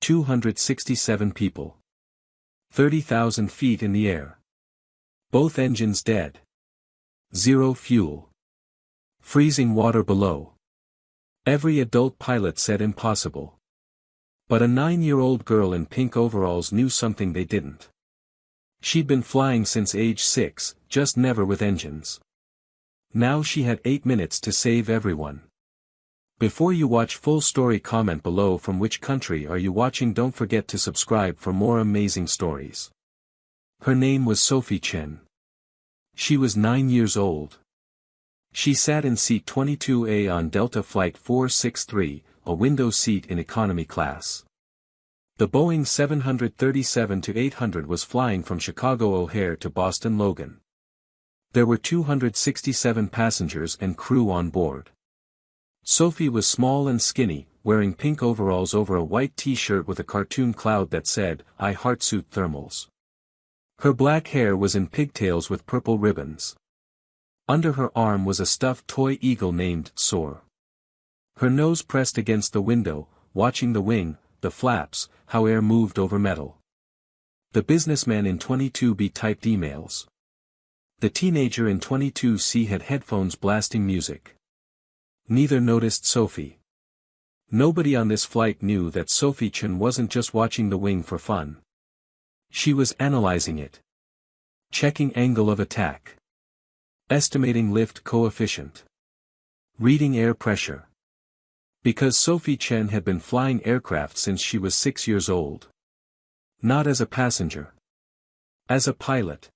267 people. 30,000 feet in the air. Both engines dead. Zero fuel. Freezing water below. Every adult pilot said impossible. But a 9-year-old girl in pink overalls knew something they didn't. She'd been flying since age 6, just never with engines. Now she had 8 minutes to save everyone. Before you watch full story, comment below from which country are you watching. Don't forget to subscribe for more amazing stories. Her name was Sophie Chen. She was 9 years old. She sat in seat 22A on Delta Flight 463, a window seat in economy class. The Boeing 737-800 was flying from Chicago O'Hare to Boston Logan. There were 267 passengers and crew on board. Sophie was small and skinny, wearing pink overalls over a white t-shirt with a cartoon cloud that said, "I heart suit thermals." Her black hair was in pigtails with purple ribbons. Under her arm was a stuffed toy eagle named Soar. Her nose pressed against the window, watching the wing, the flaps, how air moved over metal. The businessman in 22B typed emails. The teenager in 22C had headphones blasting music. Neither noticed Sophie. Nobody on this flight knew that Sophie Chen wasn't just watching the wing for fun. She was analyzing it. Checking angle of attack. Estimating lift coefficient. Reading air pressure. Because Sophie Chen had been flying aircraft since she was 6 years old. Not as a passenger. As a pilot.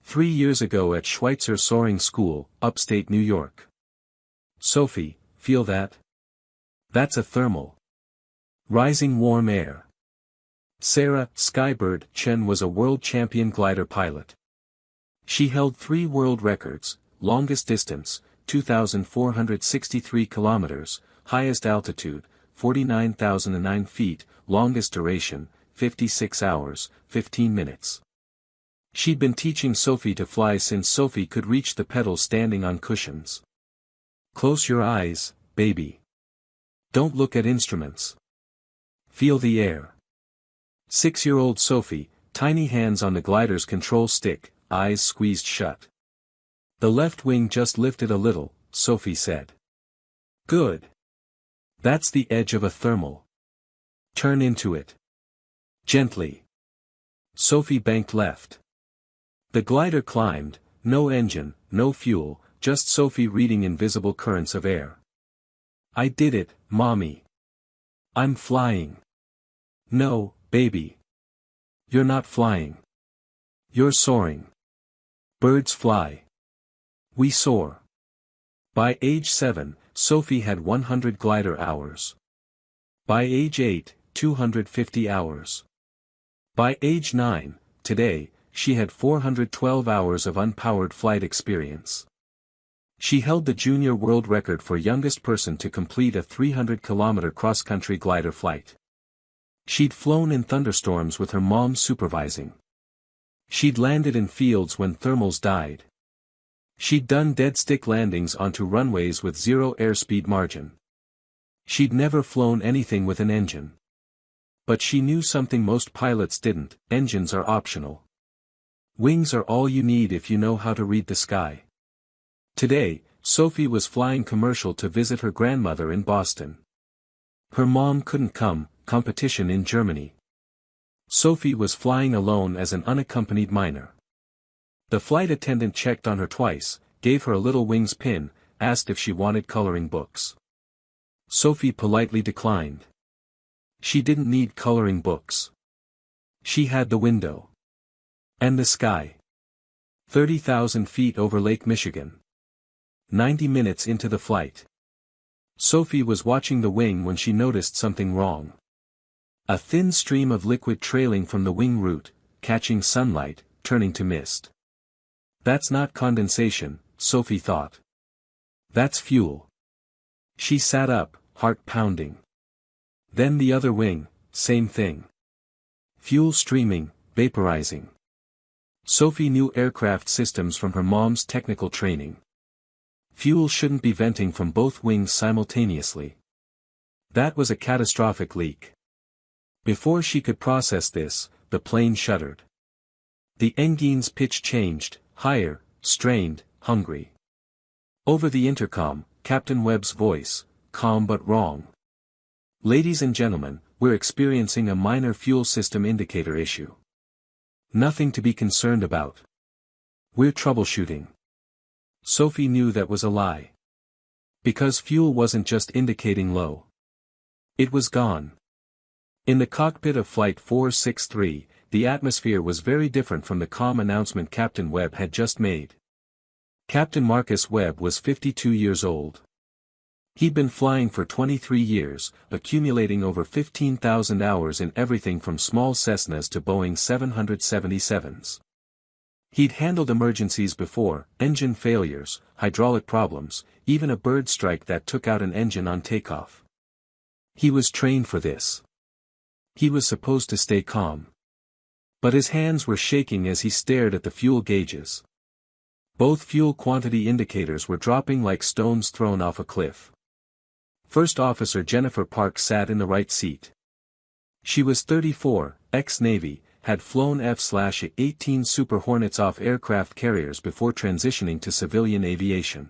3 years ago at Schweitzer Soaring School, upstate New York. Sophie, feel that? That's a thermal. Rising warm air. Sarah Skybird Chen was a world champion glider pilot. She held 3 world records: longest distance, 2,463 kilometers, highest altitude, 49,009 feet, longest duration, 56 hours, 15 minutes. She'd been teaching Sophie to fly since Sophie could reach the pedals standing on cushions. Close your eyes, baby. Don't look at instruments. Feel the air. 6-year-old Sophie, tiny hands on the glider's control stick, eyes squeezed shut. The left wing just lifted a little, Sophie said. Good. That's the edge of a thermal. Turn into it. Gently. Sophie banked left. The glider climbed, no engine, no fuel, just Sophie reading invisible currents of air. I did it, Mommy. I'm flying. No, baby. You're not flying. You're soaring. Birds fly. We soar. By age 7, Sophie had 100 glider hours. By age 8, 250 hours. By age 9, today, she had 412 hours of unpowered flight experience. She held the junior world record for youngest person to complete a 300-kilometer cross-country glider flight. She'd flown in thunderstorms with her mom supervising. She'd landed in fields when thermals died. She'd done dead-stick landings onto runways with zero airspeed margin. She'd never flown anything with an engine. But she knew something most pilots didn't: engines are optional. Wings are all you need if you know how to read the sky. Today, Sophie was flying commercial to visit her grandmother in Boston. Her mom couldn't come, competition in Germany. Sophie was flying alone as an unaccompanied minor. The flight attendant checked on her twice, gave her a little wings pin, asked if she wanted coloring books. Sophie politely declined. She didn't need coloring books. She had the window. And the sky. 30,000 feet over Lake Michigan. 90 minutes into the flight. Sophie was watching the wing when she noticed something wrong. A thin stream of liquid trailing from the wing root, catching sunlight, turning to mist. That's not condensation, Sophie thought. That's fuel. She sat up, heart pounding. Then the other wing, same thing. Fuel streaming, vaporizing. Sophie knew aircraft systems from her mom's technical training. Fuel shouldn't be venting from both wings simultaneously. That was a catastrophic leak. Before she could process this, the plane shuddered. The engine's pitch changed, higher, strained, hungry. Over the intercom, Captain Webb's voice, calm but wrong. "Ladies and gentlemen, we're experiencing a minor fuel system indicator issue. Nothing to be concerned about. We're troubleshooting." Sophie knew that was a lie. Because fuel wasn't just indicating low. It was gone. In the cockpit of Flight 463, the atmosphere was very different from the calm announcement Captain Webb had just made. Captain Marcus Webb was 52 years old. He'd been flying for 23 years, accumulating over 15,000 hours in everything from small Cessnas to Boeing 777s. He'd handled emergencies before, engine failures, hydraulic problems, even a bird strike that took out an engine on takeoff. He was trained for this. He was supposed to stay calm. But his hands were shaking as he stared at the fuel gauges. Both fuel quantity indicators were dropping like stones thrown off a cliff. First Officer Jennifer Park sat in the right seat. She was 34, ex-Navy, had flown F/A-18 Super Hornets off aircraft carriers before transitioning to civilian aviation.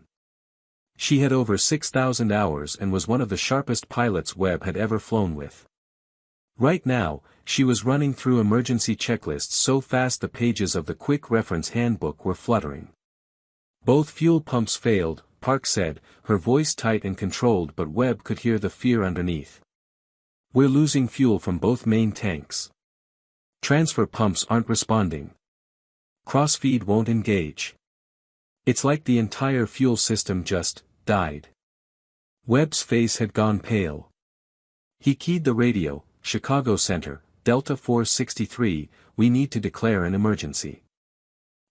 She had over 6,000 hours and was one of the sharpest pilots Webb had ever flown with. Right now, she was running through emergency checklists so fast the pages of the quick reference handbook were fluttering. "Both fuel pumps failed," Park said, her voice tight and controlled, but Webb could hear the fear underneath. "We're losing fuel from both main tanks. Transfer pumps aren't responding. Crossfeed won't engage. It's like the entire fuel system just died." Webb's face had gone pale. He keyed the radio. "Chicago Center, Delta 463, we need to declare an emergency.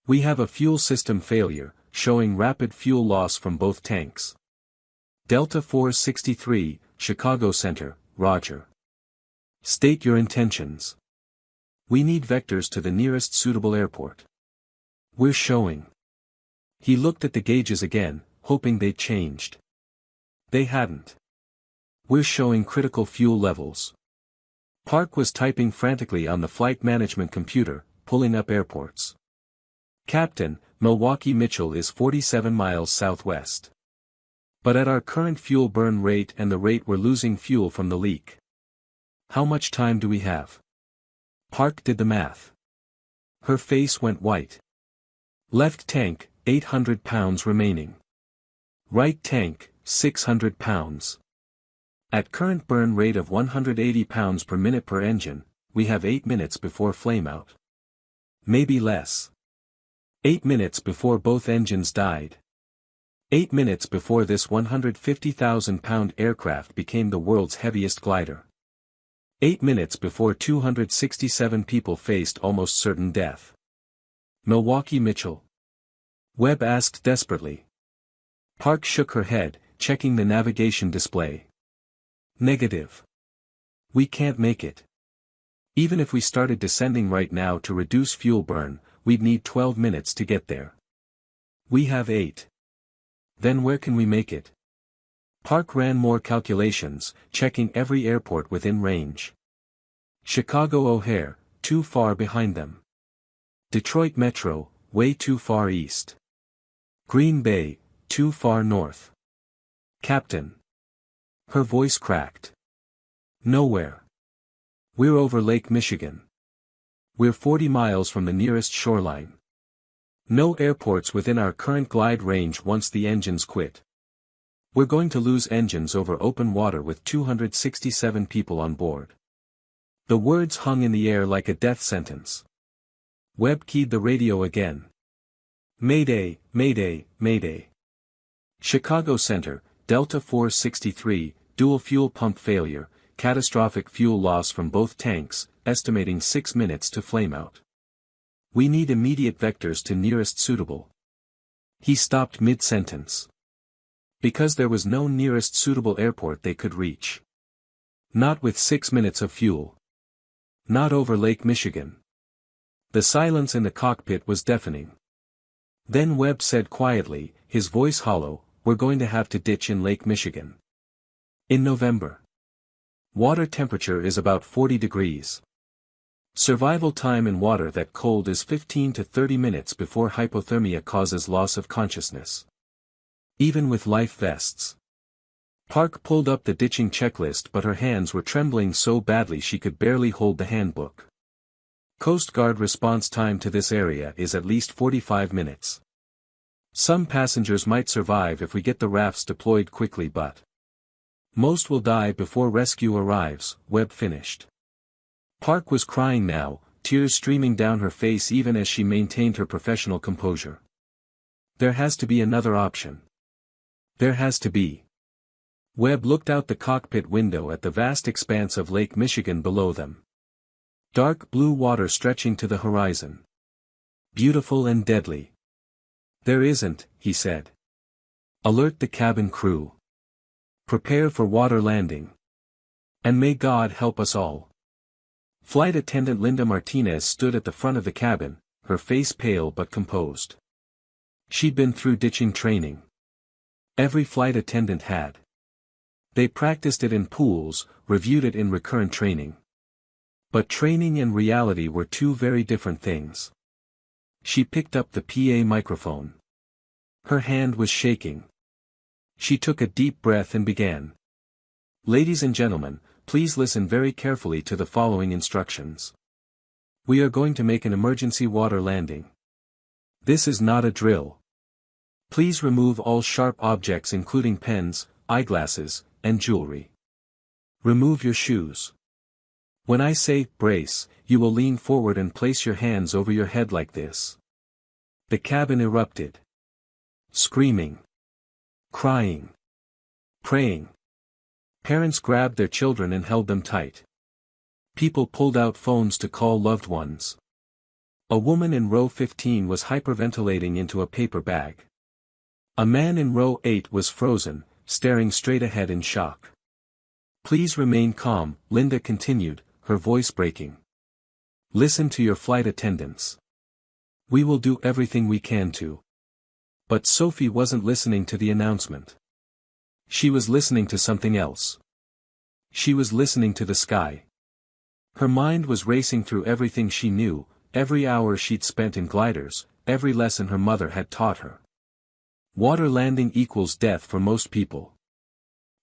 We have a fuel system failure, showing rapid fuel loss from both tanks." "Delta 463, Chicago Center, roger. State your intentions. We need vectors to the nearest suitable airport. We're showing." He looked at the gauges again, hoping they'd changed. They hadn't. "We're showing critical fuel levels." Park was typing frantically on the flight management computer, pulling up airports. "Captain, Milwaukee Mitchell is 47 miles southwest. But at our current fuel burn rate and the rate we're losing fuel from the leak. How much time do we have?" Park did the math. Her face went white. "Left tank, 800 pounds remaining. Right tank, 600 pounds. At current burn rate of 180 pounds per minute per engine, we have 8 minutes before flameout. Maybe less. 8 minutes before both engines died. 8 minutes before this 150,000-pound aircraft became the world's heaviest glider. 8 minutes before 267 people faced almost certain death." "Milwaukee Mitchell?" Webb asked desperately. Park shook her head, checking the navigation display. "Negative. We can't make it. Even if we started descending right now to reduce fuel burn, we'd need 12 minutes to get there. We have 8. Then where can we make it?" Park ran more calculations, checking every airport within range. Chicago O'Hare, too far behind them. Detroit Metro, way too far east. Green Bay, too far north. "Captain." Her voice cracked. "Nowhere. We're over Lake Michigan. We're 40 miles from the nearest shoreline. No airports within our current glide range once the engines quit. We're going to lose engines over open water with 267 people on board." The words hung in the air like a death sentence. Webb keyed the radio again. "Mayday, Mayday, Mayday. Chicago Center, Delta 463, dual fuel pump failure, catastrophic fuel loss from both tanks, estimating 6 minutes to flameout. We need immediate vectors to nearest suitable." He stopped mid-sentence. Because there was no nearest suitable airport they could reach. Not with 6 minutes of fuel. Not over Lake Michigan. The silence in the cockpit was deafening. Then Webb said quietly, his voice hollow, "We're going to have to ditch in Lake Michigan. In November. Water temperature is about 40 degrees. Survival time in water that cold is 15 to 30 minutes before hypothermia causes loss of consciousness. Even with life vests. Park pulled up the ditching checklist, but her hands were trembling so badly she could barely hold the handbook. Coast Guard response time to this area is at least 45 minutes. Some passengers might survive if we get the rafts deployed quickly, but most will die before rescue arrives, Webb finished. Park was crying now, tears streaming down her face even as she maintained her professional composure. There has to be another option. There has to be. Webb looked out the cockpit window at the vast expanse of Lake Michigan below them. Dark blue water stretching to the horizon. Beautiful and deadly. There isn't, he said. Alert the cabin crew. Prepare for water landing. And may God help us all. Flight attendant Linda Martinez stood at the front of the cabin, her face pale but composed. She'd been through ditching training. Every flight attendant had. They practiced it in pools, reviewed it in recurrent training. But training and reality were two very different things. She picked up the PA microphone. Her hand was shaking. She took a deep breath and began. Ladies and gentlemen, please listen very carefully to the following instructions. We are going to make an emergency water landing. This is not a drill. Please remove all sharp objects including pens, eyeglasses, and jewelry. Remove your shoes. When I say, brace, you will lean forward and place your hands over your head like this. The cabin erupted. Screaming. Crying. Praying. Parents grabbed their children and held them tight. People pulled out phones to call loved ones. A woman in row 15 was hyperventilating into a paper bag. A man in row 8 was frozen, staring straight ahead in shock. Please remain calm, Linda continued, her voice breaking. Listen to your flight attendants. We will do everything we can to. But Sophie wasn't listening to the announcement. She was listening to something else. She was listening to the sky. Her mind was racing through everything she knew, every hour she'd spent in gliders, every lesson her mother had taught her. Water landing equals death for most people.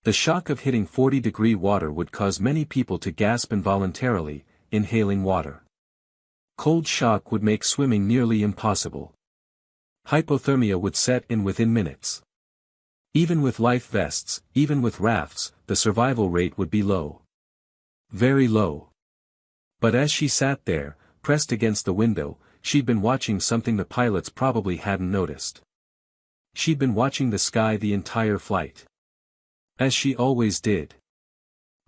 The shock of hitting 40-degree water would cause many people to gasp involuntarily, inhaling water. Cold shock would make swimming nearly impossible. Hypothermia would set in within minutes. Even with life vests, even with rafts, the survival rate would be low. Very low. But as she sat there, pressed against the window, she'd been watching something the pilots probably hadn't noticed. She'd been watching the sky the entire flight. As she always did.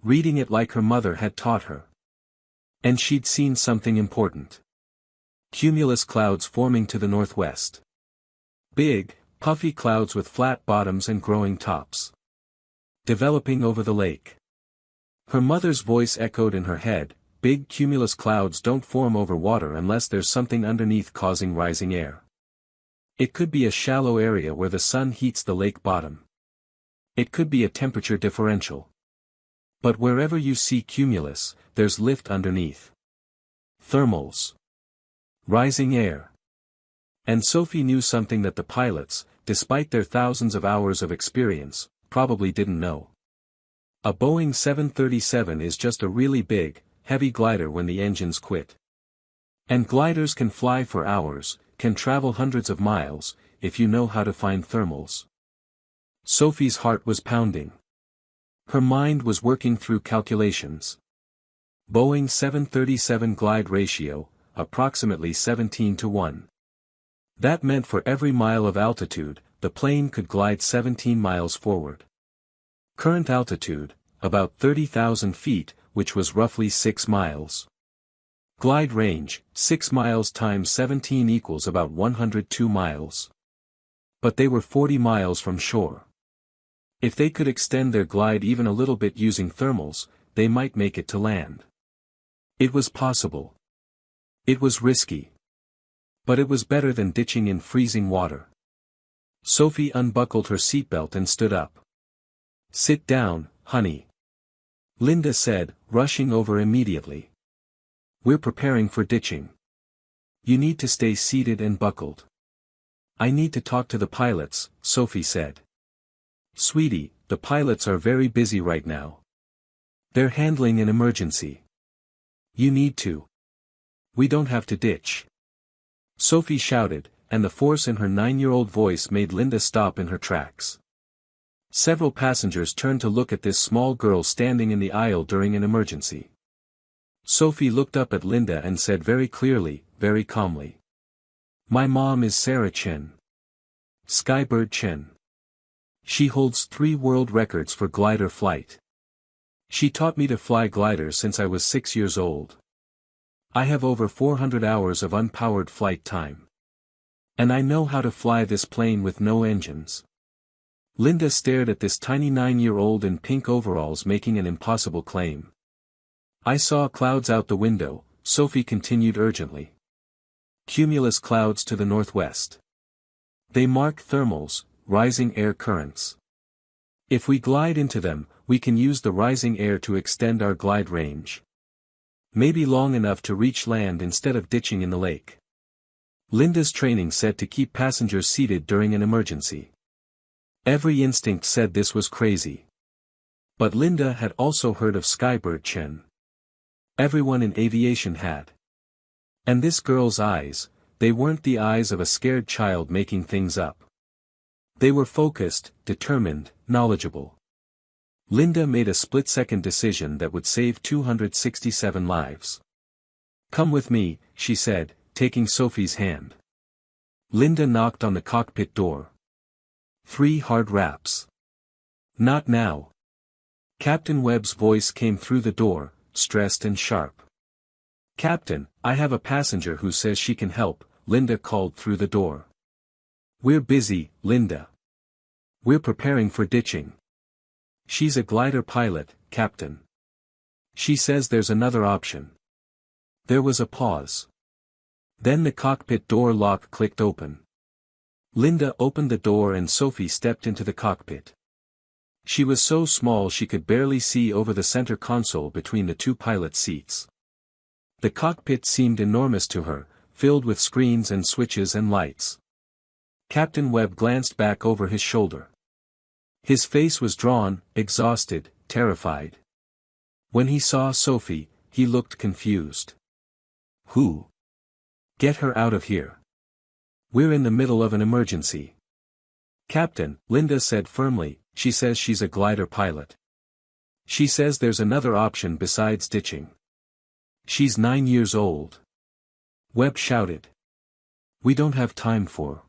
Reading it like her mother had taught her. And she'd seen something important. Cumulus clouds forming to the northwest. Big, puffy clouds with flat bottoms and growing tops. Developing over the lake. Her mother's voice echoed in her head, big cumulus clouds don't form over water unless there's something underneath causing rising air. It could be a shallow area where the sun heats the lake bottom. It could be a temperature differential. But wherever you see cumulus, there's lift underneath. Thermals. Rising air. And Sophie knew something that the pilots, despite their thousands of hours of experience, probably didn't know. A Boeing 737 is just a really big, heavy glider when the engines quit. And gliders can fly for hours, can travel hundreds of miles, if you know how to find thermals. Sophie's heart was pounding. Her mind was working through calculations. Boeing 737 glide ratio, approximately 17:1. That meant for every mile of altitude, the plane could glide 17 miles forward. Current altitude, about 30,000 feet, which was roughly 6 miles. Glide range, 6 miles times 17 equals about 102 miles. But they were 40 miles from shore. If they could extend their glide even a little bit using thermals, they might make it to land. It was possible. It was risky. But it was better than ditching in freezing water. Sophie unbuckled her seatbelt and stood up. Sit down, honey. Linda said, rushing over immediately. We're preparing for ditching. You need to stay seated and buckled. I need to talk to the pilots, Sophie said. Sweetie, the pilots are very busy right now. They're handling an emergency. You need to. We don't have to ditch. Sophie shouted, and the force in her 9-year-old voice made Linda stop in her tracks. Several passengers turned to look at this small girl standing in the aisle during an emergency. Sophie looked up at Linda and said very clearly, very calmly. My mom is Sarah Chen. Skybird Chen. She holds 3 world records for glider flight. She taught me to fly gliders since I was 6 years old. I have over 400 hours of unpowered flight time. And I know how to fly this plane with no engines. Linda stared at this tiny 9-year-old in pink overalls making an impossible claim. I saw clouds out the window, Sophie continued urgently. Cumulus clouds to the northwest. They mark thermals, rising air currents. If we glide into them, we can use the rising air to extend our glide range. Maybe long enough to reach land instead of ditching in the lake. Linda's training said to keep passengers seated during an emergency. Every instinct said this was crazy. But Linda had also heard of Skybird Chen. Everyone in aviation had. And this girl's eyes, they weren't the eyes of a scared child making things up. They were focused, determined, knowledgeable. Linda made a split-second decision that would save 267 lives. Come with me, she said, taking Sophie's hand. Linda knocked on the cockpit door. 3 hard raps. Not now. Captain Webb's voice came through the door, stressed and sharp. Captain, I have a passenger who says she can help, Linda called through the door. We're busy, Linda. We're preparing for ditching. She's a glider pilot, Captain. She says there's another option. There was a pause. Then the cockpit door lock clicked open. Linda opened the door and Sophie stepped into the cockpit. She was so small she could barely see over the center console between the 2 pilot seats. The cockpit seemed enormous to her, filled with screens and switches and lights. Captain Webb glanced back over his shoulder. His face was drawn, exhausted, terrified. When he saw Sophie, he looked confused. Who? Get her out of here. We're in the middle of an emergency. Captain, Linda said firmly, she says she's a glider pilot. She says there's another option besides ditching. She's 9 years old. Webb shouted. We don't have time for.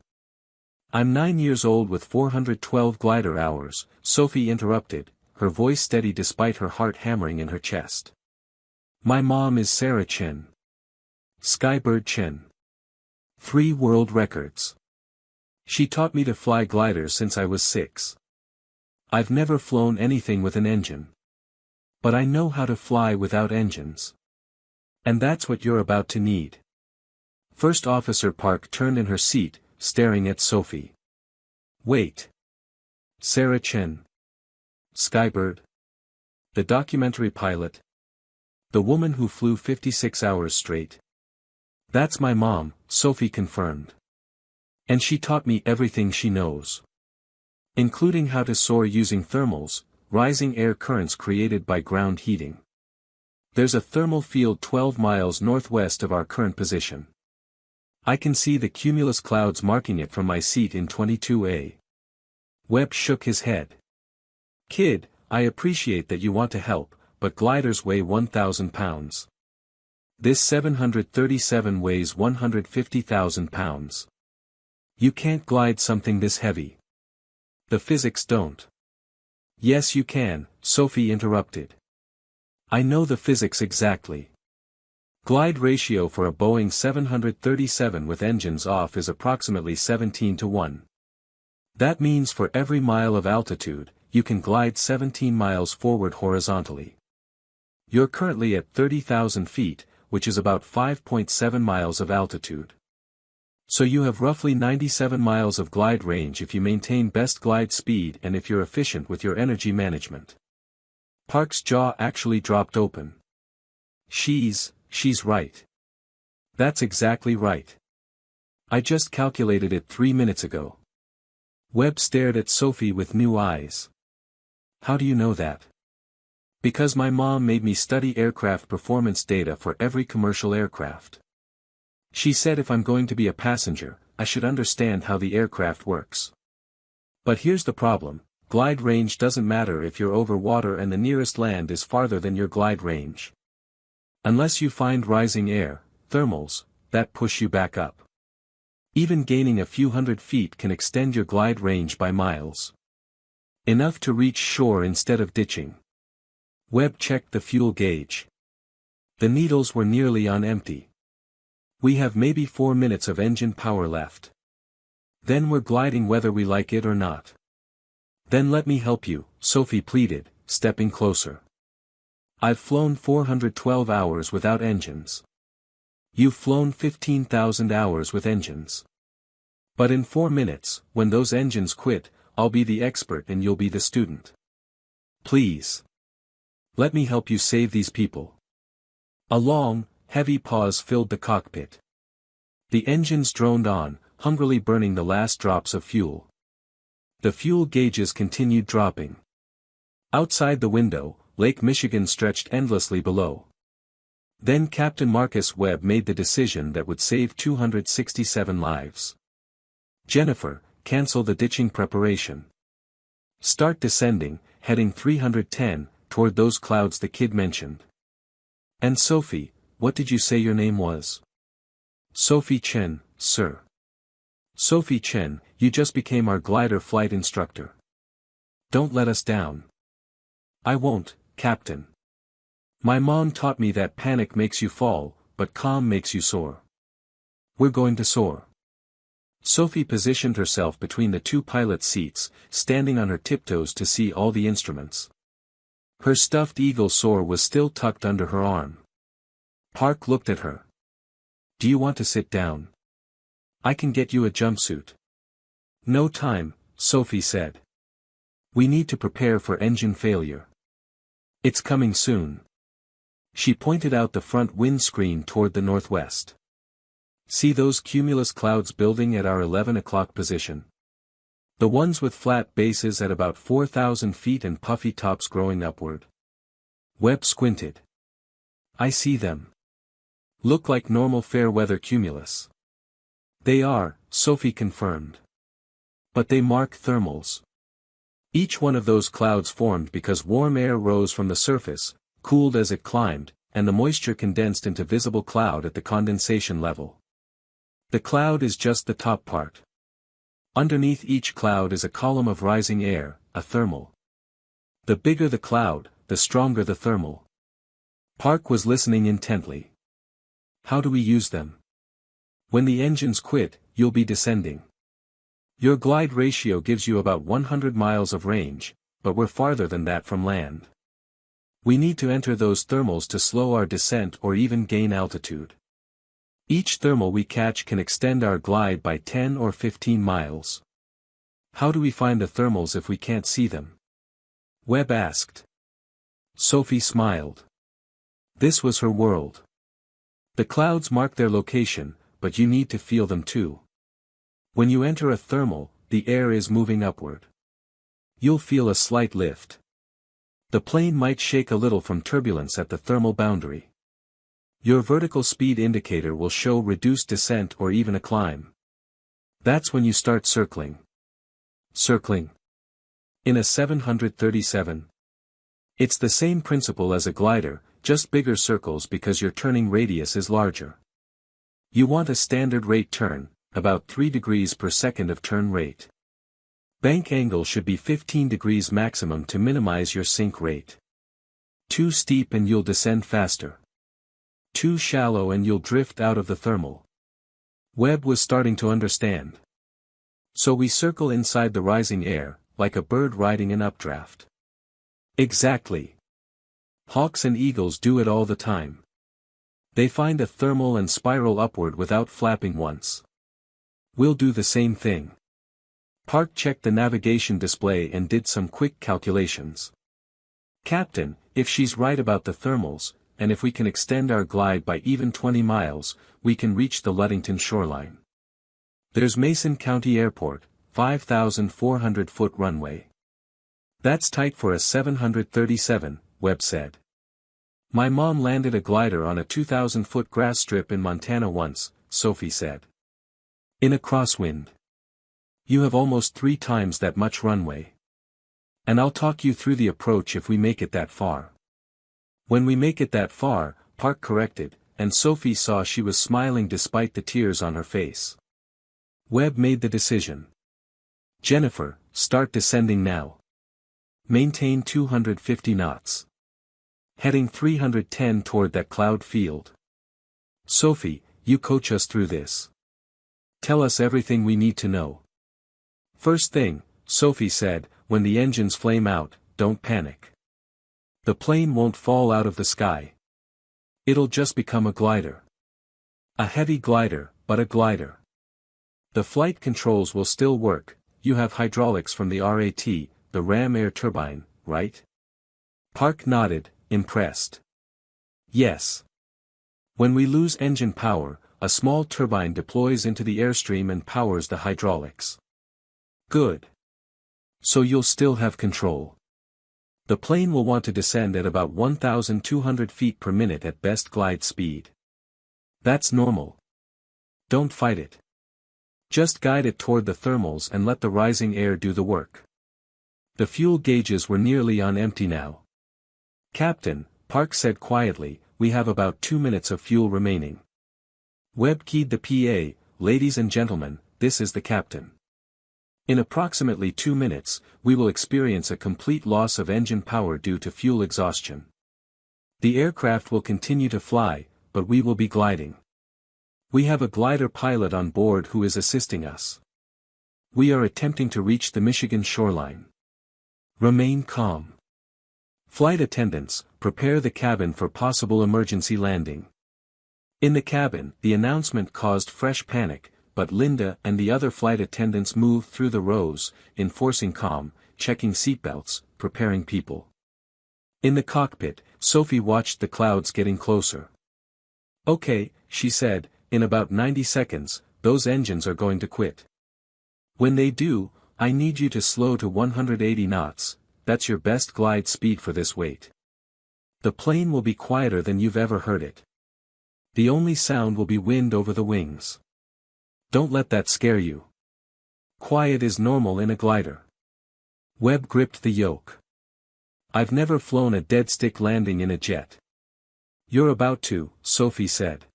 I'm 9 years old with 412 glider hours, Sophie interrupted, her voice steady despite her heart hammering in her chest. My mom is Sarah Chen. Skybird Chen. 3 world records. She taught me to fly gliders since I was 6. I've never flown anything with an engine. But I know how to fly without engines. And that's what you're about to need. First Officer Park turned in her seat, staring at Sophie. Wait. Sarah Chen. Skybird. The documentary pilot. The woman who flew 56 hours straight. That's my mom, Sophie confirmed. And she taught me everything she knows. Including how to soar using thermals, rising air currents created by ground heating. There's a thermal field 12 miles northwest of our current position. I can see the cumulus clouds marking it from my seat in 22A. Webb shook his head. Kid, I appreciate that you want to help, but gliders weigh 1,000 pounds. This 737 weighs 150,000 pounds. You can't glide something this heavy. The physics don't. Yes you can, Sophie interrupted. I know the physics exactly. Glide ratio for a Boeing 737 with engines off is approximately 17:1. That means for every mile of altitude, you can glide 17 miles forward horizontally. You're currently at 30,000 feet, which is about 5.7 miles of altitude. So you have roughly 97 miles of glide range if you maintain best glide speed and if you're efficient with your energy management. Park's jaw actually dropped open. She's right. That's exactly right. I just calculated it 3 minutes ago. Webb stared at Sophie with new eyes. How do you know that? Because my mom made me study aircraft performance data for every commercial aircraft. She said if I'm going to be a passenger, I should understand how the aircraft works. But here's the problem, glide range doesn't matter if you're over water and the nearest land is farther than your glide range. Unless you find rising air, thermals, that push you back up. Even gaining a few hundred feet can extend your glide range by miles. Enough to reach shore instead of ditching. Webb checked the fuel gauge. The needles were nearly on empty. We have maybe 4 minutes of engine power left. Then we're gliding whether we like it or not. Then let me help you, Sophie pleaded, stepping closer. I've flown 412 hours without engines. You've flown 15,000 hours with engines. But in 4 minutes, when those engines quit, I'll be the expert and you'll be the student. Please. Let me help you save these people. A long, heavy pause filled the cockpit. The engines droned on, hungrily burning the last drops of fuel. The fuel gauges continued dropping. Outside the window, Lake Michigan stretched endlessly below. Then Captain Marcus Webb made the decision that would save 267 lives. Jennifer, cancel the ditching preparation. Start descending, heading 310, toward those clouds the kid mentioned. And Sophie, what did you say your name was? Sophie Chen, sir. Sophie Chen, you just became our glider flight instructor. Don't let us down. I won't, Captain. My mom taught me that panic makes you fall, but calm makes you soar. We're going to soar. Sophie positioned herself between the two pilot seats, standing on her tiptoes to see all the instruments. Her stuffed eagle soar was still tucked under her arm. Park looked at her. Do you want to sit down? I can get you a jumpsuit. No time, Sophie said. We need to prepare for engine failure. It's coming soon. She pointed out the front windscreen toward the northwest. See those cumulus clouds building at our 11 o'clock position? The ones with flat bases at about 4,000 feet and puffy tops growing upward. Webb squinted. I see them. Look like normal fair weather cumulus. They are, Sophie confirmed. But they mark thermals. Each one of those clouds formed because warm air rose from the surface, cooled as it climbed, and the moisture condensed into visible cloud at the condensation level. The cloud is just the top part. Underneath each cloud is a column of rising air, a thermal. The bigger the cloud, the stronger the thermal. Park was listening intently. How do we use them? When the engines quit, you'll be descending. Your glide ratio gives you about 100 miles of range, but we're farther than that from land. We need to enter those thermals to slow our descent or even gain altitude. Each thermal we catch can extend our glide by 10 or 15 miles. How do we find the thermals if we can't see them? Webb asked. Sophie smiled. This was her world. The clouds mark their location, but you need to feel them too. When you enter a thermal, the air is moving upward. You'll feel a slight lift. The plane might shake a little from turbulence at the thermal boundary. Your vertical speed indicator will show reduced descent or even a climb. That's when you start circling. Circling. In a 737. It's the same principle as a glider, just bigger circles because your turning radius is larger. You want a standard rate turn, about 3 degrees per second of turn rate. Bank angle should be 15 degrees maximum to minimize your sink rate. Too steep and you'll descend faster. Too shallow and you'll drift out of the thermal. Webb was starting to understand. So we circle inside the rising air, like a bird riding an updraft. Exactly. Hawks and eagles do it all the time. They find a thermal and spiral upward without flapping once. We'll do the same thing. Park checked the navigation display and did some quick calculations. Captain, if she's right about the thermals, and if we can extend our glide by even 20 miles, we can reach the Ludington shoreline. There's Mason County Airport, 5,400-foot runway. That's tight for a 737, Webb said. My mom landed a glider on a 2,000-foot grass strip in Montana once, Sophie said. In a crosswind. You have almost 3 times that much runway. And I'll talk you through the approach if we make it that far. When we make it that far, Park corrected, and Sophie saw she was smiling despite the tears on her face. Webb made the decision. Jennifer, start descending now. Maintain 250 knots. Heading 310 toward that cloud field. Sophie, you coach us through this. Tell us everything we need to know. First thing, Sophie said, when the engines flame out, don't panic. The plane won't fall out of the sky. It'll just become a glider. A heavy glider, but a glider. The flight controls will still work. You have hydraulics from the RAT, the ram air turbine, right? Park nodded, impressed. Yes. When we lose engine power, a small turbine deploys into the airstream and powers the hydraulics. Good. So you'll still have control. The plane will want to descend at about 1,200 feet per minute at best glide speed. That's normal. Don't fight it. Just guide it toward the thermals and let the rising air do the work. The fuel gauges were nearly on empty now. Captain, Park said quietly, we have about 2 minutes of fuel remaining. Webb keyed the PA, ladies and gentlemen, this is the captain. In approximately 2 minutes, we will experience a complete loss of engine power due to fuel exhaustion. The aircraft will continue to fly, but we will be gliding. We have a glider pilot on board who is assisting us. We are attempting to reach the Michigan shoreline. Remain calm. Flight attendants, prepare the cabin for possible emergency landing. In the cabin, the announcement caused fresh panic, but Linda and the other flight attendants moved through the rows, enforcing calm, checking seatbelts, preparing people. In the cockpit, Sophie watched the clouds getting closer. Okay, she said, in about 90 seconds, those engines are going to quit. When they do, I need you to slow to 180 knots, that's your best glide speed for this weight. The plane will be quieter than you've ever heard it. The only sound will be wind over the wings. Don't let that scare you. Quiet is normal in a glider. Webb gripped the yoke. I've never flown a dead-stick landing in a jet. You're about to, Sophie said.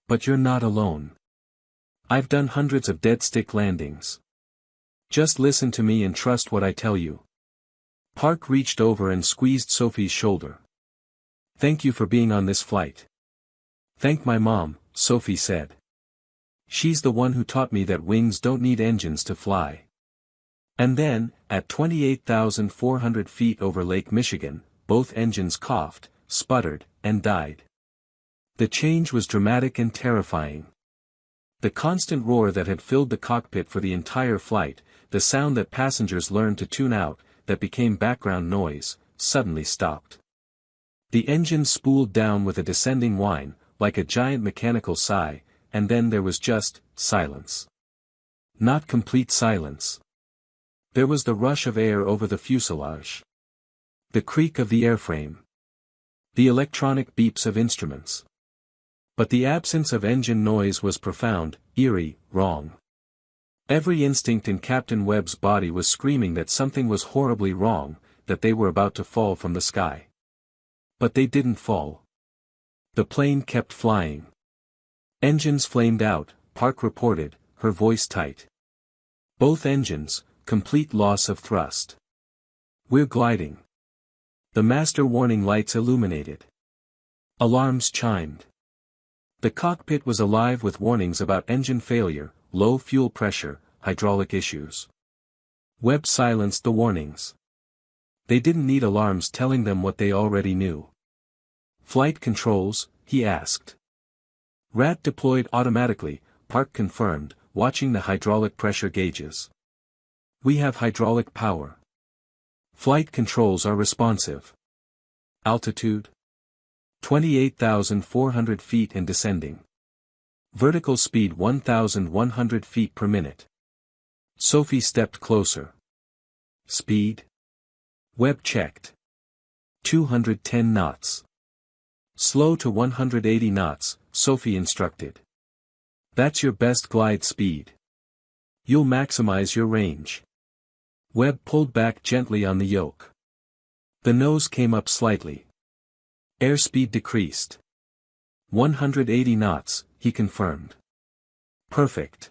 But you're not alone. I've done hundreds of dead-stick landings. Just listen to me and trust what I tell you. Park reached over and squeezed Sophie's shoulder. Thank you for being on this flight. Thank my mom, Sophie said. She's the one who taught me that wings don't need engines to fly. And then, at 28,400 feet over Lake Michigan, both engines coughed, sputtered, and died. The change was dramatic and terrifying. The constant roar that had filled the cockpit for the entire flight, the sound that passengers learned to tune out, that became background noise, suddenly stopped. The engine spooled down with a descending whine, like a giant mechanical sigh, and then there was just silence. Not complete silence. There was the rush of air over the fuselage. The creak of the airframe. The electronic beeps of instruments. But the absence of engine noise was profound, eerie, wrong. Every instinct in Captain Webb's body was screaming that something was horribly wrong, that they were about to fall from the sky. But they didn't fall. The plane kept flying. Engines flamed out, Park reported, her voice tight. Both engines, complete loss of thrust. We're gliding. The master warning lights illuminated. Alarms chimed. The cockpit was alive with warnings about engine failure, low fuel pressure, hydraulic issues. Webb silenced the warnings. They didn't need alarms telling them what they already knew. Flight controls, he asked. RAT deployed automatically, Park confirmed, watching the hydraulic pressure gauges. We have hydraulic power. Flight controls are responsive. Altitude? 28,400 feet and descending. Vertical speed 1,100 feet per minute. Sophie stepped closer. Speed? Webb checked. 210 knots. Slow to 180 knots, Sophie instructed. That's your best glide speed. You'll maximize your range. Webb pulled back gently on the yoke. The nose came up slightly. Airspeed decreased. 180 knots, he confirmed. Perfect.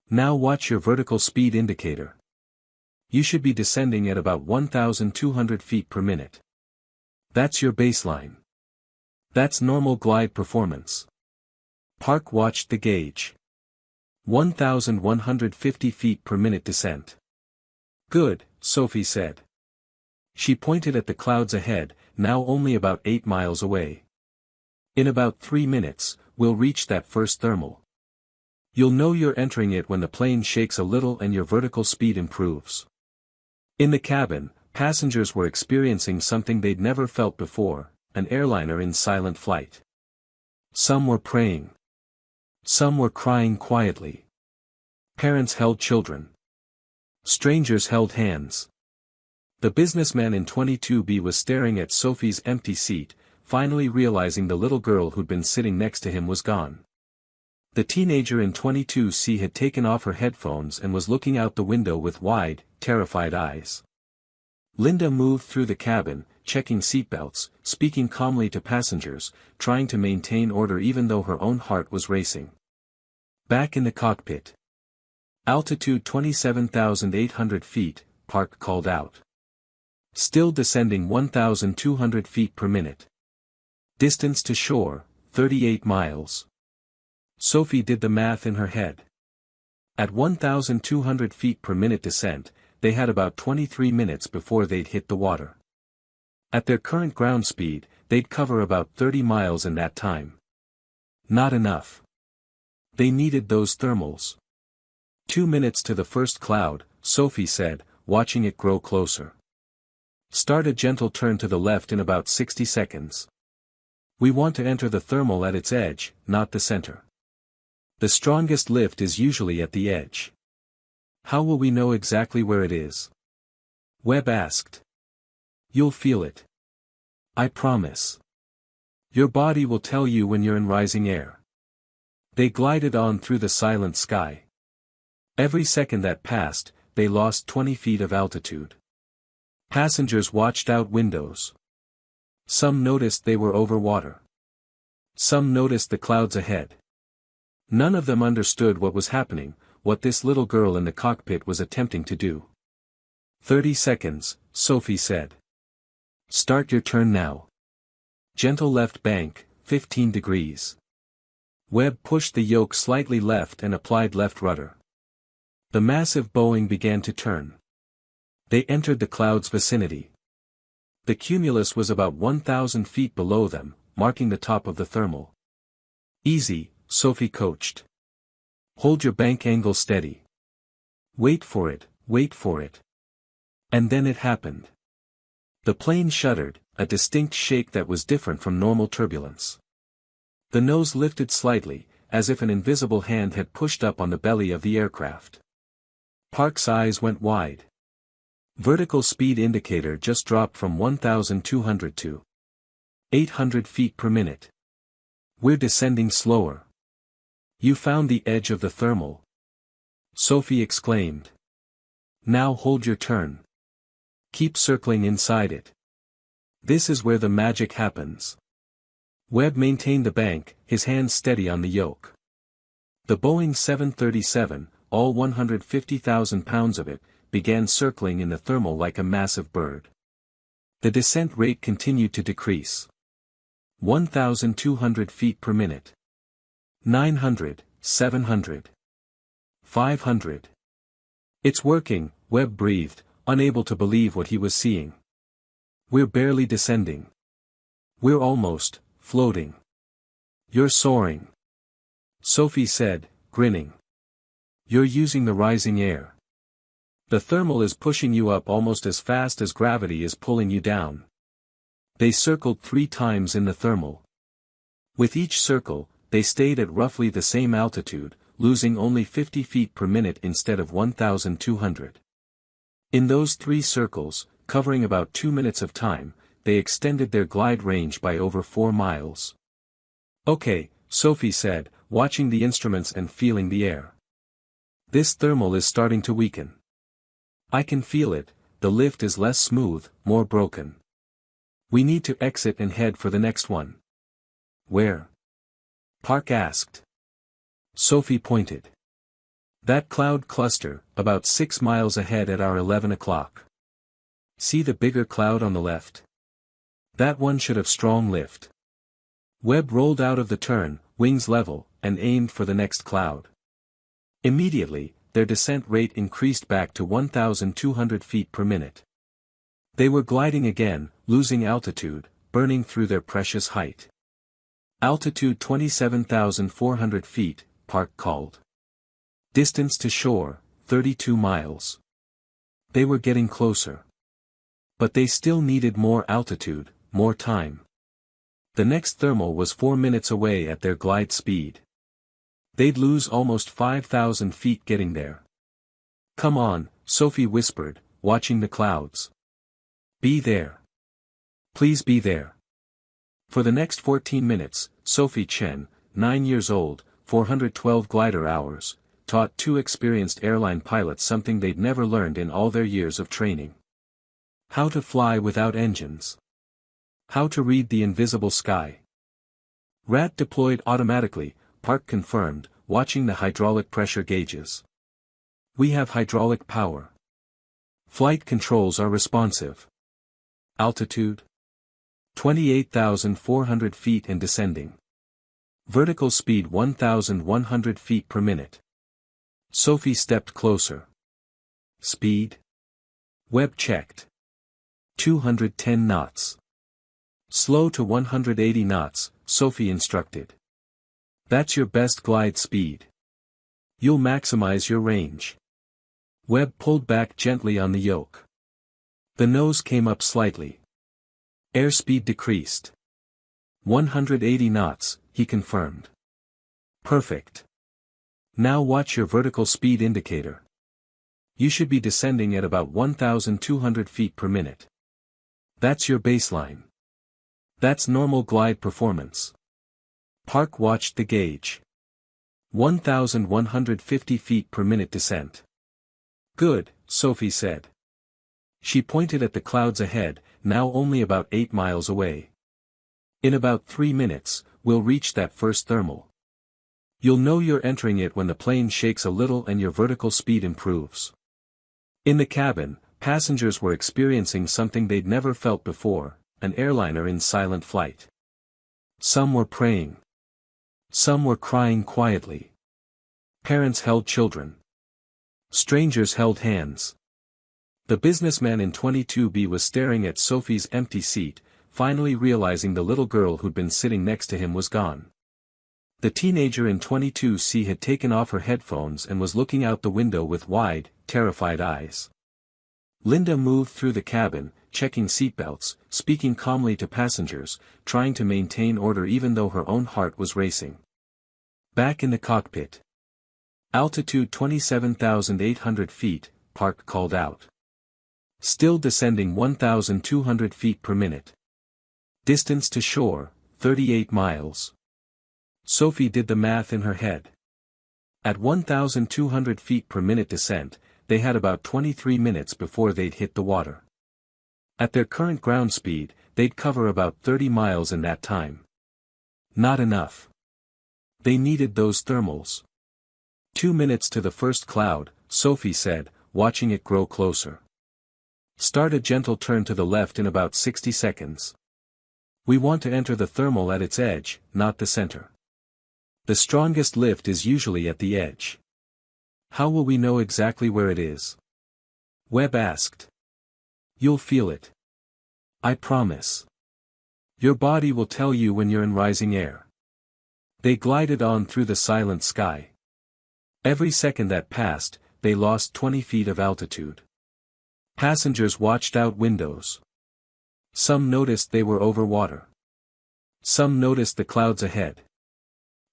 Now watch your vertical speed indicator. You should be descending at about 1,200 feet per minute. That's your baseline. That's normal glide performance. Park watched the gauge. 1,150 feet per minute descent. Good, Sophie said. She pointed at the clouds ahead, now only about 8 miles away. In about 3 minutes, we'll reach that first thermal. You'll know you're entering it when the plane shakes a little and your vertical speed improves. In the cabin, passengers were experiencing something they'd never felt before, an airliner in silent flight. Some were praying. Some were crying quietly. Parents held children. Strangers held hands. The businessman in 22B was staring at Sophie's empty seat, finally realizing the little girl who'd been sitting next to him was gone. The teenager in 22C had taken off her headphones and was looking out the window with wide, terrified eyes. Linda moved through the cabin, checking seatbelts, speaking calmly to passengers, trying to maintain order even though her own heart was racing. Back in the cockpit. Altitude 27,800 feet, Park called out. Still descending 1,200 feet per minute. Distance to shore, 38 miles. Sophie did the math in her head. At 1,200 feet per minute descent, they had about 23 minutes before they'd hit the water. At their current ground speed, they'd cover about 30 miles in that time. Not enough. They needed those thermals. 2 minutes to the first cloud, Sophie said, watching it grow closer. Start a gentle turn to the left in about 60 seconds. We want to enter the thermal at its edge, not the center. The strongest lift is usually at the edge. How will we know exactly where it is? Webb asked. You'll feel it. I promise. Your body will tell you when you're in rising air. They glided on through the silent sky. Every second that passed, they lost 20 feet of altitude. Passengers watched out windows. Some noticed they were over water. Some noticed the clouds ahead. None of them understood what was happening, what this little girl in the cockpit was attempting to do. 30 seconds, Sophie said. Start your turn now. Gentle left bank, 15 degrees. Webb pushed the yoke slightly left and applied left rudder. The massive Boeing began to turn. They entered the clouds' vicinity. The cumulus was about 1,000 feet below them, marking the top of the thermal. Easy, Sophie coached. Hold your bank angle steady. Wait for it, wait for it. And then it happened. The plane shuddered, a distinct shake that was different from normal turbulence. The nose lifted slightly, as if an invisible hand had pushed up on the belly of the aircraft. Park's eyes went wide. Vertical speed indicator just dropped from 1,200 to 800 feet per minute. We're descending slower. You found the edge of the thermal. Sophie exclaimed. Now hold your turn. Keep circling inside it. This is where the magic happens. Webb maintained the bank, his hands steady on the yoke. The Boeing 737, all 150,000 pounds of it, began circling in the thermal like a massive bird. The descent rate continued to decrease. 1,200 feet per minute. 900, 700. 500. It's working, Webb breathed, unable to believe what he was seeing. We're barely descending. We're almost floating. You're soaring. Sophie said, grinning. You're using the rising air. The thermal is pushing you up almost as fast as gravity is pulling you down. They circled 3 times in the thermal. With each circle, they stayed at roughly the same altitude, losing only 50 feet per minute instead of 1,200. In those 3 circles, covering about 2 minutes of time, they extended their glide range by over 4 miles. Okay, Sophie said, watching the instruments and feeling the air. This thermal is starting to weaken. I can feel it, the lift is less smooth, more broken. We need to exit and head for the next one. Where? Park asked. Sophie pointed. That cloud cluster, about 6 miles ahead at our 11 o'clock. See the bigger cloud on the left? That one should have strong lift. Webb rolled out of the turn, wings level, and aimed for the next cloud. Immediately, their descent rate increased back to 1,200 feet per minute. They were gliding again, losing altitude, burning through their precious height. Altitude 27,400 feet, Park called. Distance to shore, 32 miles. They were getting closer. But they still needed more altitude, more time. The next thermal was 4 minutes away at their glide speed. They'd lose almost 5,000 feet getting there. Come on, Sophie whispered, watching the clouds. Be there. Please be there. For the next 14 minutes, Sophie Chen, 9 years old, 412 glider hours, taught 2 experienced airline pilots something they'd never learned in all their years of training. How to fly without engines. How to read the invisible sky. RAT deployed automatically, Park confirmed, watching the hydraulic pressure gauges. We have hydraulic power. Flight controls are responsive. Altitude? 28,400 feet and descending. Vertical speed 1,100 feet per minute. Sophie stepped closer. Speed? Webb checked. 210 knots. Slow to 180 knots, Sophie instructed. That's your best glide speed. You'll maximize your range. Webb pulled back gently on the yoke. The nose came up slightly. Airspeed decreased. 180 knots, he confirmed. Perfect. Now watch your vertical speed indicator. You should be descending at about 1,200 feet per minute. That's your baseline. That's normal glide performance. Park watched the gauge. 1,150 feet per minute descent. Good, Sophie said. She pointed at the clouds ahead, now only about 8 miles away. In about 3 minutes, we'll reach that first thermal. You'll know you're entering it when the plane shakes a little and your vertical speed improves. In the cabin, passengers were experiencing something they'd never felt before, an airliner in silent flight. Some were praying. Some were crying quietly. Parents held children. Strangers held hands. The businessman in 22B was staring at Sophie's empty seat, finally realizing the little girl who'd been sitting next to him was gone. The teenager in 22C had taken off her headphones and was looking out the window with wide, terrified eyes. Linda moved through the cabin, checking seatbelts, speaking calmly to passengers, trying to maintain order even though her own heart was racing. Back in the cockpit. Altitude 27,800 feet, Park called out. Still descending 1,200 feet per minute. Distance to shore, 38 miles. Sophie did the math in her head. At 1,200 feet per minute descent, they had about 23 minutes before they'd hit the water. At their current ground speed, they'd cover about 30 miles in that time. Not enough. They needed those thermals. 2 minutes to the first cloud, Sophie said, watching it grow closer. Start a gentle turn to the left in about 60 seconds. We want to enter the thermal at its edge, not the center. The strongest lift is usually at the edge. How will we know exactly where it is? Webb asked. You'll feel it. I promise. Your body will tell you when you're in rising air. They glided on through the silent sky. Every second that passed, they lost 20 feet of altitude. Passengers watched out windows. Some noticed they were over water. Some noticed the clouds ahead.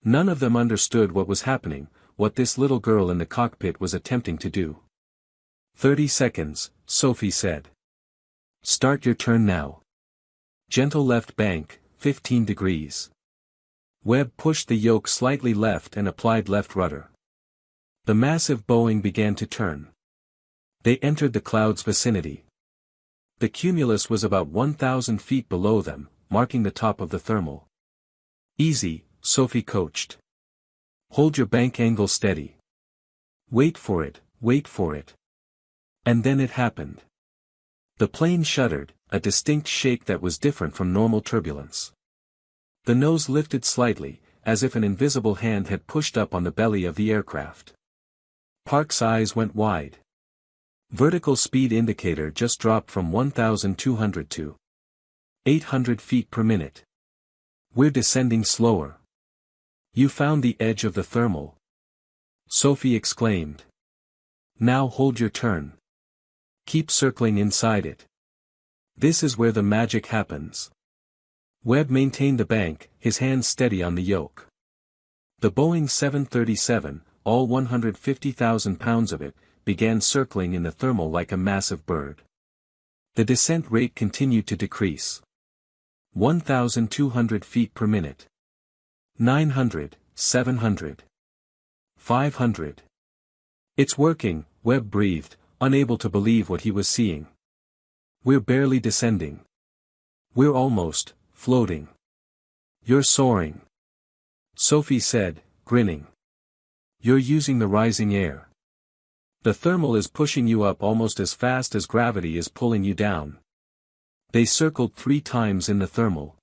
None of them understood what was happening, what this little girl in the cockpit was attempting to do. 30 seconds, Sophie said. Start your turn now. Gentle left bank, 15 degrees. Webb pushed the yoke slightly left and applied left rudder. The massive Boeing began to turn. They entered the clouds' vicinity. The cumulus was about 1,000 feet below them, marking the top of the thermal. Easy, Sophie coached. Hold your bank angle steady. Wait for it, wait for it. And then it happened. The plane shuddered, a distinct shake that was different from normal turbulence. The nose lifted slightly, as if an invisible hand had pushed up on the belly of the aircraft. Park's eyes went wide. Vertical speed indicator just dropped from 1,200 to 800 feet per minute. We're descending slower. You found the edge of the thermal. Sophie exclaimed. Now hold your turn. Keep circling inside it. This is where the magic happens. Webb maintained the bank, his hands steady on the yoke. The Boeing 737, all 150,000 pounds of it, began circling in the thermal like a massive bird. The descent rate continued to decrease. 1,200 feet per minute. 900, 700. 500. It's working, Webb breathed, unable to believe what he was seeing. We're barely descending. We're almost floating. You're soaring. Sophie said, grinning. You're using the rising air. The thermal is pushing you up almost as fast as gravity is pulling you down. They circled 3 times in the thermal.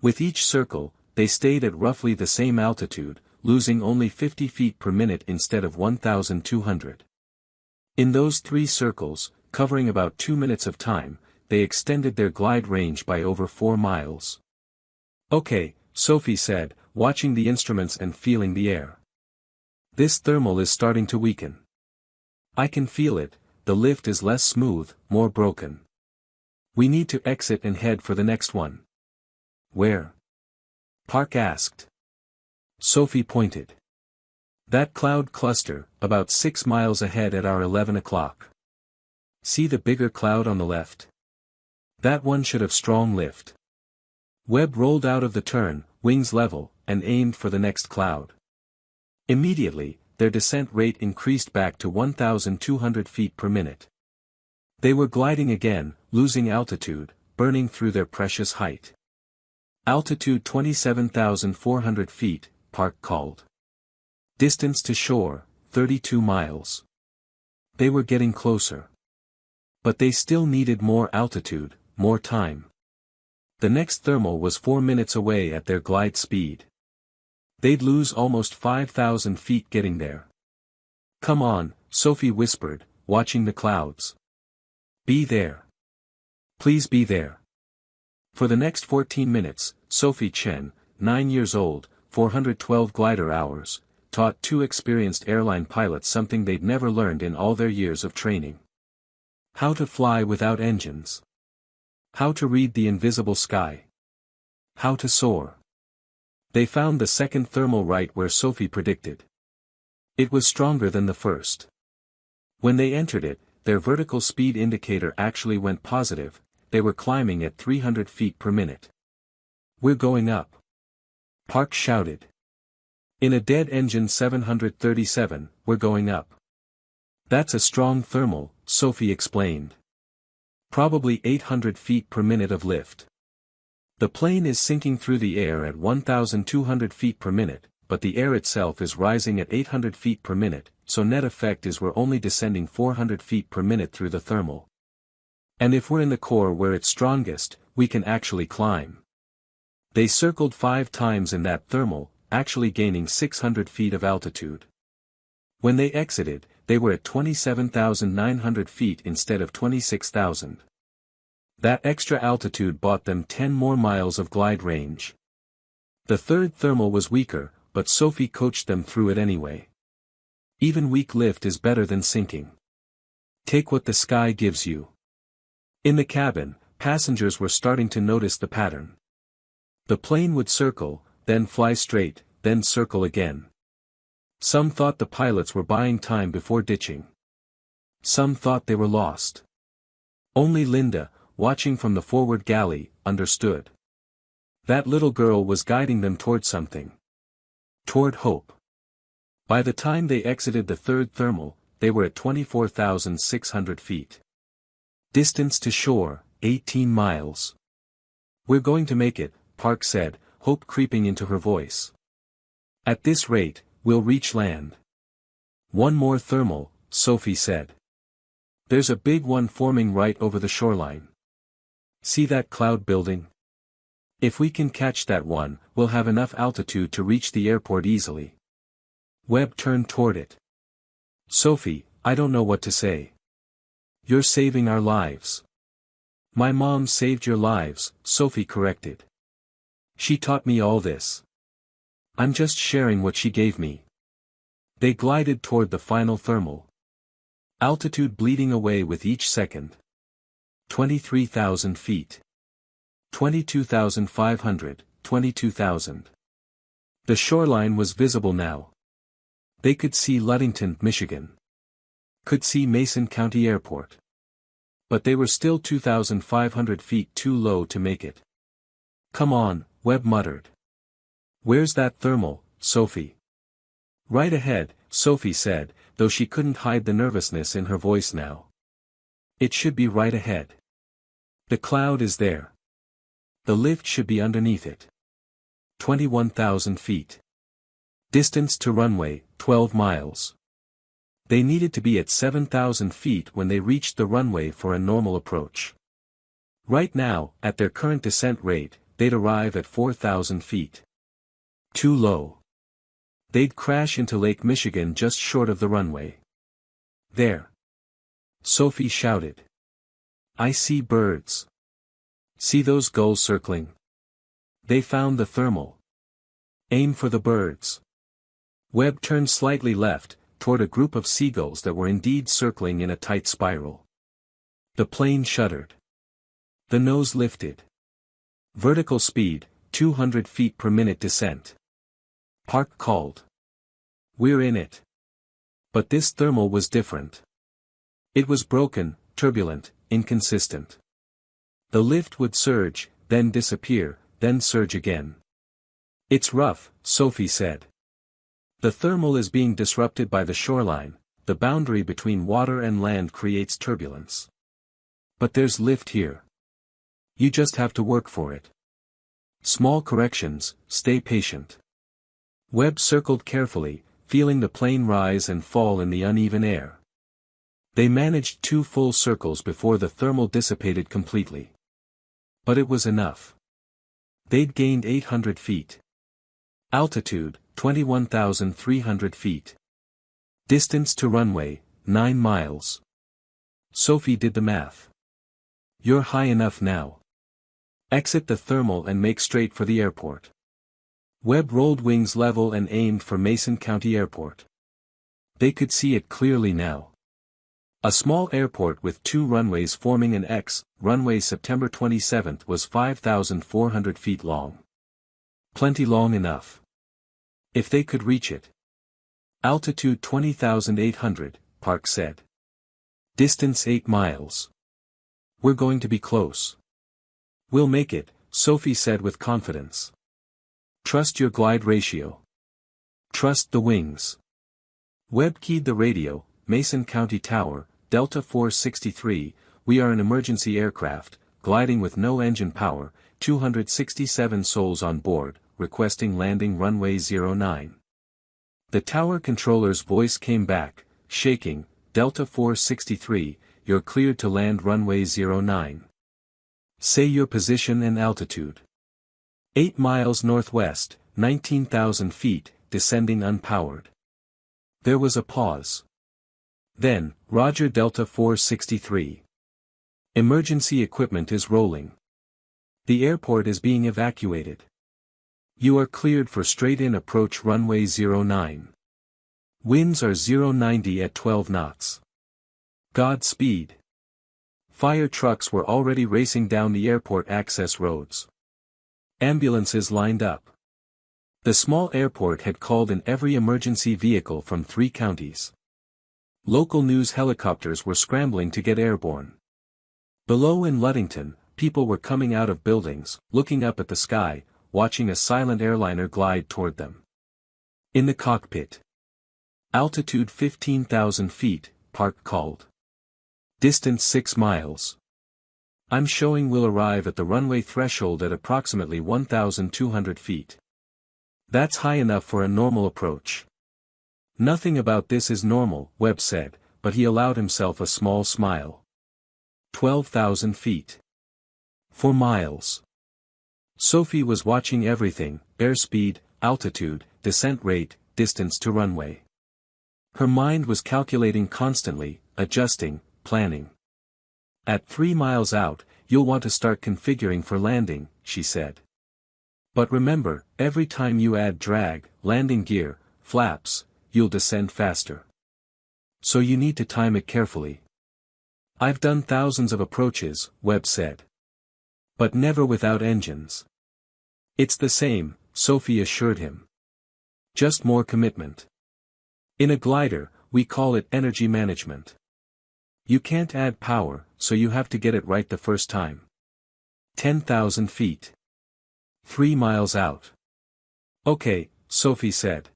With each circle, they stayed at roughly the same altitude, losing only 50 feet per minute instead of 1,200. In those 3 circles, covering about 2 minutes of time, they extended their glide range by over 4 miles. Okay, Sophie said, watching the instruments and feeling the air. This thermal is starting to weaken. I can feel it, the lift is less smooth, more broken. We need to exit and head for the next one. Where? Park asked. Sophie pointed. That cloud cluster, about 6 miles ahead at our 11 o'clock. See the bigger cloud on the left? That one should have strong lift. Webb rolled out of the turn, wings level, and aimed for the next cloud. Immediately, their descent rate increased back to 1,200 feet per minute. They were gliding again, losing altitude, burning through their precious height. Altitude 27,400 feet, Park called. Distance to shore, 32 miles. They were getting closer. But they still needed more altitude, more time. The next thermal was 4 minutes away at their glide speed. They'd lose almost 5,000 feet getting there. Come on, Sophie whispered, watching the clouds. Be there. Please be there. For the next 14 minutes, Sophie Chen, 9 years old, 412 glider hours, taught 2 experienced airline pilots something they'd never learned in all their years of training. How to fly without engines. How to read the invisible sky. How to soar. They found the second thermal right where Sophie predicted. It was stronger than the first. When they entered it, their vertical speed indicator actually went positive, they were climbing at 300 feet per minute. We're going up. Park shouted. In a dead-engine 737, we're going up. That's a strong thermal, Sophie explained. Probably 800 feet per minute of lift. The plane is sinking through the air at 1,200 feet per minute, but the air itself is rising at 800 feet per minute, so net effect is we're only descending 400 feet per minute through the thermal. And if we're in the core where it's strongest, we can actually climb. They circled 5 times in that thermal, actually gaining 600 feet of altitude. When they exited, they were at 27,900 feet instead of 26,000. That extra altitude bought them 10 more miles of glide range. The third thermal was weaker, but Sophie coached them through it anyway. Even weak lift is better than sinking. Take what the sky gives you. In the cabin, Passengers were starting to notice the pattern. The plane would circle, then fly straight, then circle again. Some thought the pilots were buying time before ditching. Some thought they were lost. Only Linda, watching from the forward galley, understood. That little girl was guiding them toward something. Toward hope. By the time they exited the third thermal, they were at 24,600 feet. Distance to shore, 18 miles. "We're going to make it," Park said, hope creeping into her voice. "At this rate, we'll reach land." "One more thermal," Sophie said. "There's a big one forming right over the shoreline. See that cloud building? If we can catch that one, we'll have enough altitude to reach the airport easily." Webb turned toward it. "Sophie, I don't know what to say." "You're saving our lives." "My mom saved your lives," Sophie corrected. "She taught me all this. I'm just sharing what she gave me." They glided toward the final thermal. Altitude bleeding away with each second. 23,000 feet. 22,500, 22,000. The shoreline was visible now. They could see Ludington, Michigan. Could see Mason County Airport. But they were still 2,500 feet too low to make it. "Come on," Webb muttered. "Where's that thermal, Sophie?" "Right ahead," Sophie said, though she couldn't hide the nervousness in her voice now. "It should be right ahead. The cloud is there. The lift should be underneath it." 21,000 feet. Distance to runway, 12 miles. They needed to be at 7,000 feet when they reached the runway for a normal approach. Right now, at their current descent rate, they'd arrive at 4,000 feet. Too low. They'd crash into Lake Michigan just short of the runway. "There!" Sophie shouted. "I see birds. See those gulls circling? They found the thermal. Aim for the birds." Webb turned slightly left, toward a group of seagulls that were indeed circling in a tight spiral. The plane shuddered. The nose lifted. Vertical speed, 200 feet per minute descent. Park called. "We're in it." But this thermal was different. It was broken, turbulent, inconsistent. The lift would surge, then disappear, then surge again. "It's rough," Sophie said. "The thermal is being disrupted by the shoreline, the boundary between water and land creates turbulence. But there's lift here. You just have to work for it. Small corrections, stay patient." Webb circled carefully, feeling the plane rise and fall in the uneven air. They managed 2 full circles before the thermal dissipated completely. But it was enough. They'd gained 800 feet. Altitude, 21,300 feet. Distance to runway, 9 miles. Sophie did the math. "You're high enough now. Exit the thermal and make straight for the airport." Webb rolled wings level and aimed for Mason County Airport. They could see it clearly now. A small airport with 2 runways forming an X, runway September 27th was 5,400 feet long. Plenty long enough. If they could reach it. Altitude 20,800, Park said. Distance 8 miles. "We're going to be close." "We'll make it," Sophie said with confidence. "Trust your glide ratio. Trust the wings." Webb keyed the radio, Mason County Tower, Delta 463, "We are an emergency aircraft, gliding with no engine power, 267 souls on board, requesting landing runway 09. The tower controller's voice came back, shaking, "Delta 463, you're cleared to land runway 09. Say your position and altitude." 8 miles northwest, 19,000 feet, descending unpowered. There was a pause. Then, "Roger Delta 463. Emergency equipment is rolling. The airport is being evacuated. You are cleared for straight-in approach runway 09. Winds are 090 at 12 knots. Godspeed." Fire trucks were already racing down the airport access roads. Ambulances lined up. The small airport had called in every emergency vehicle from 3 counties. Local news helicopters were scrambling to get airborne. Below in Ludington, people were coming out of buildings, looking up at the sky, watching a silent airliner glide toward them. In the cockpit. Altitude 15,000 feet, Park called. Distance 6 miles. I'm showing we'll arrive at the runway threshold at approximately 1,200 feet. That's high enough for a normal approach. Nothing about this is normal, Webb said, but he allowed himself a small smile. 12,000 feet. 4 miles. Sophie was watching everything: airspeed, altitude, descent rate, distance to runway. Her mind was calculating constantly, adjusting, planning. At 3 miles out, you'll want to start configuring for landing, she said. But remember, every time you add drag, landing gear, flaps, you'll descend faster. So you need to time it carefully. I've done thousands of approaches, Webb said. But never without engines. It's the same, Sophie assured him. Just more commitment. In a glider, we call it energy management. You can't add power, so you have to get it right the first time. 10,000 feet. 3 miles out. Okay, Sophie said.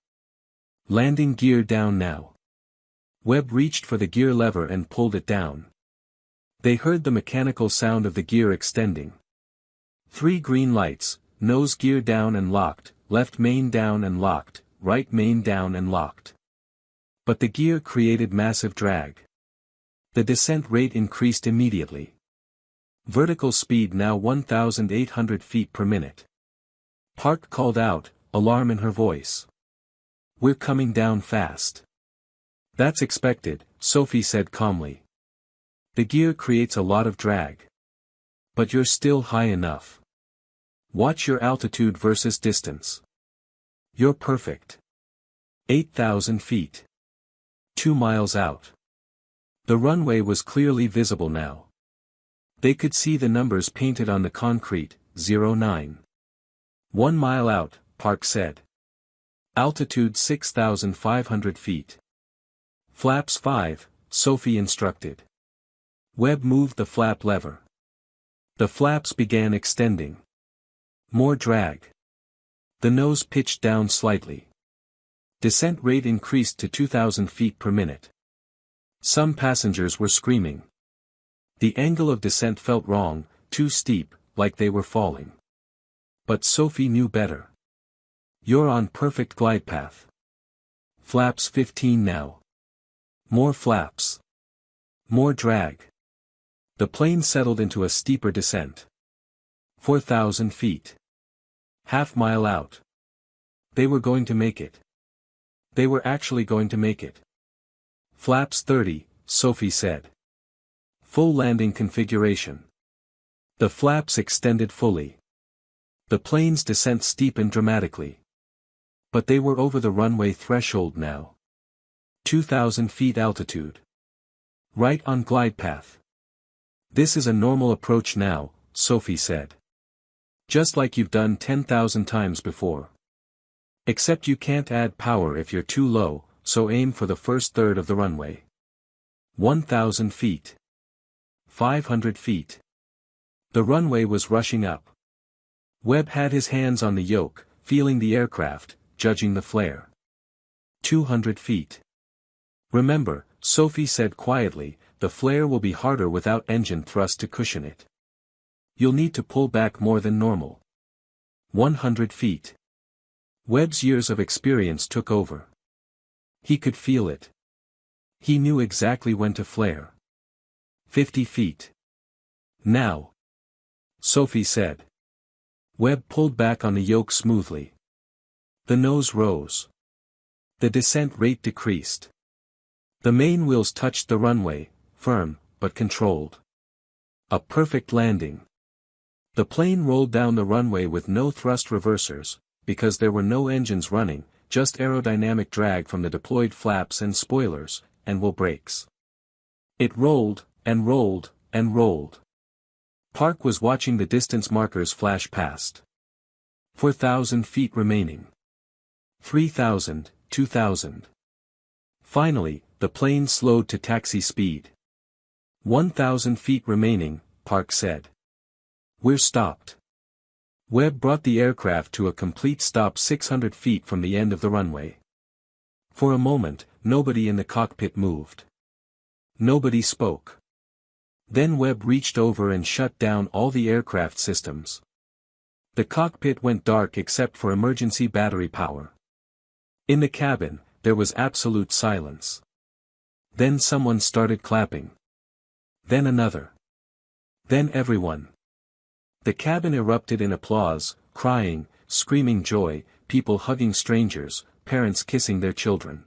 Landing gear down now. Webb reached for the gear lever and pulled it down. They heard the mechanical sound of the gear extending. 3 green lights: nose gear down and locked, left main down and locked, right main down and locked. But the gear created massive drag. The descent rate increased immediately. Vertical speed now 1,800 feet per minute. Park called out, alarm in her voice. We're coming down fast. That's expected, Sophie said calmly. The gear creates a lot of drag. But you're still high enough. Watch your altitude versus distance. You're perfect. 8,000 feet. 2 miles out. The runway was clearly visible now. They could see the numbers painted on the concrete: 09. 1 mile out, Park said. Altitude 6,500 feet. Flaps 5, Sophie instructed. Webb moved the flap lever. The flaps began extending. More drag. The nose pitched down slightly. Descent rate increased to 2,000 feet per minute. Some passengers were screaming. The angle of descent felt wrong, too steep, like they were falling. But Sophie knew better. You're on perfect glide path. Flaps 15 now. More flaps. More drag. The plane settled into a steeper descent. 4,000 feet. Half mile out. They were going to make it. They were actually going to make it. Flaps 30, Sophie said. Full landing configuration. The flaps extended fully. The plane's descent steepened dramatically. But they were over the runway threshold now. 2,000 feet altitude. Right on glide path. This is a normal approach now, Sophie said. Just like you've done 10,000 times before. Except you can't add power if you're too low, so aim for the first third of the runway. 1,000 feet. 500 feet. The runway was rushing up. Webb had his hands on the yoke, feeling the aircraft, judging the flare. 200 feet. Remember, Sophie said quietly, the flare will be harder without engine thrust to cushion it. You'll need to pull back more than normal. 100 feet. Webb's years of experience took over. He could feel it. He knew exactly when to flare. 50 feet. Now. Sophie said. Webb pulled back on the yoke smoothly. The nose rose. The descent rate decreased. The main wheels touched the runway, firm, but controlled. A perfect landing. The plane rolled down the runway with no thrust reversers, because there were no engines running, just aerodynamic drag from the deployed flaps and spoilers, and wheel brakes. It rolled, and rolled, and rolled. Park was watching the distance markers flash past. 4,000 feet remaining. 3,000, 2,000. Finally, the plane slowed to taxi speed. 1,000 feet remaining, Park said. We're stopped. Webb brought the aircraft to a complete stop 600 feet from the end of the runway. For a moment, nobody in the cockpit moved. Nobody spoke. Then Webb reached over and shut down all the aircraft systems. The cockpit went dark except for emergency battery power. In the cabin, there was absolute silence. Then someone started clapping. Then another. Then everyone. The cabin erupted in applause, crying, screaming joy, people hugging strangers, parents kissing their children.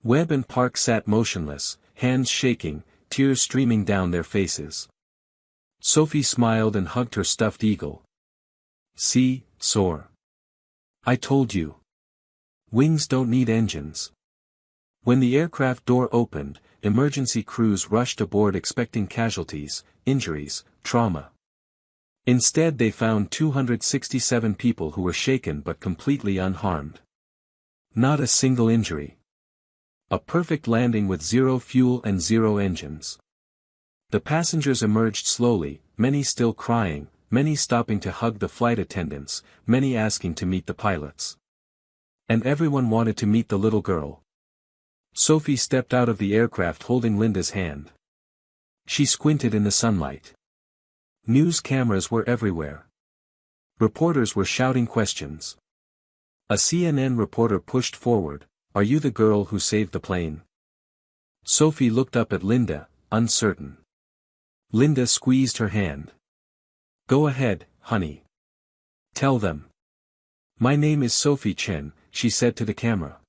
Webb and Park sat motionless, hands shaking, tears streaming down their faces. Sophie smiled and hugged her stuffed eagle. See, soar. I told you. Wings don't need engines. When the aircraft door opened, emergency crews rushed aboard expecting casualties, injuries, trauma. Instead they found 267 people who were shaken but completely unharmed. Not a single injury. A perfect landing with zero fuel and zero engines. The passengers emerged slowly, many still crying, many stopping to hug the flight attendants, many asking to meet the pilots. And everyone wanted to meet the little girl. Sophie stepped out of the aircraft holding Linda's hand. She squinted in the sunlight. News cameras were everywhere. Reporters were shouting questions. A CNN reporter pushed forward, "Are you the girl who saved the plane?" Sophie looked up at Linda, uncertain. Linda squeezed her hand. "Go ahead, honey. Tell them." "My name is Sophie Chen," she said to the camera.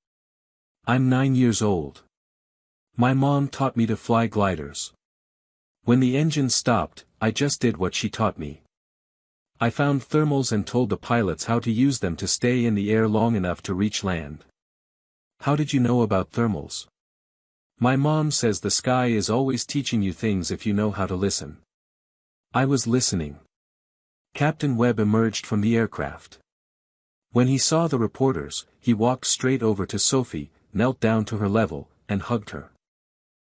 "I'm 9 years old. My mom taught me to fly gliders. When the engine stopped, I just did what she taught me. I found thermals and told the pilots how to use them to stay in the air long enough to reach land." "How did you know about thermals?" "My mom says the sky is always teaching you things if you know how to listen." I was listening. Captain Webb emerged from the aircraft. When he saw the reporters, he walked straight over to Sophie, knelt down to her level, and hugged her.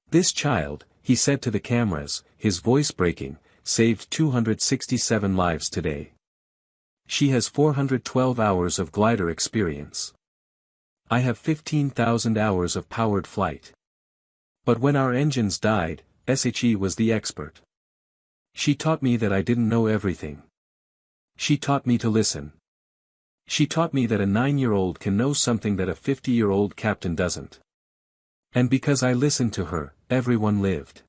"This child," he said to the cameras, his voice breaking, "saved 267 lives today. She has 412 hours of glider experience. I have 15,000 hours of powered flight. But when our engines died, SHE was the expert. She taught me that I didn't know everything. She taught me to listen. She taught me that a 9-year-old can know something that a 50-year-old captain doesn't. And because I listened to her, everyone lived."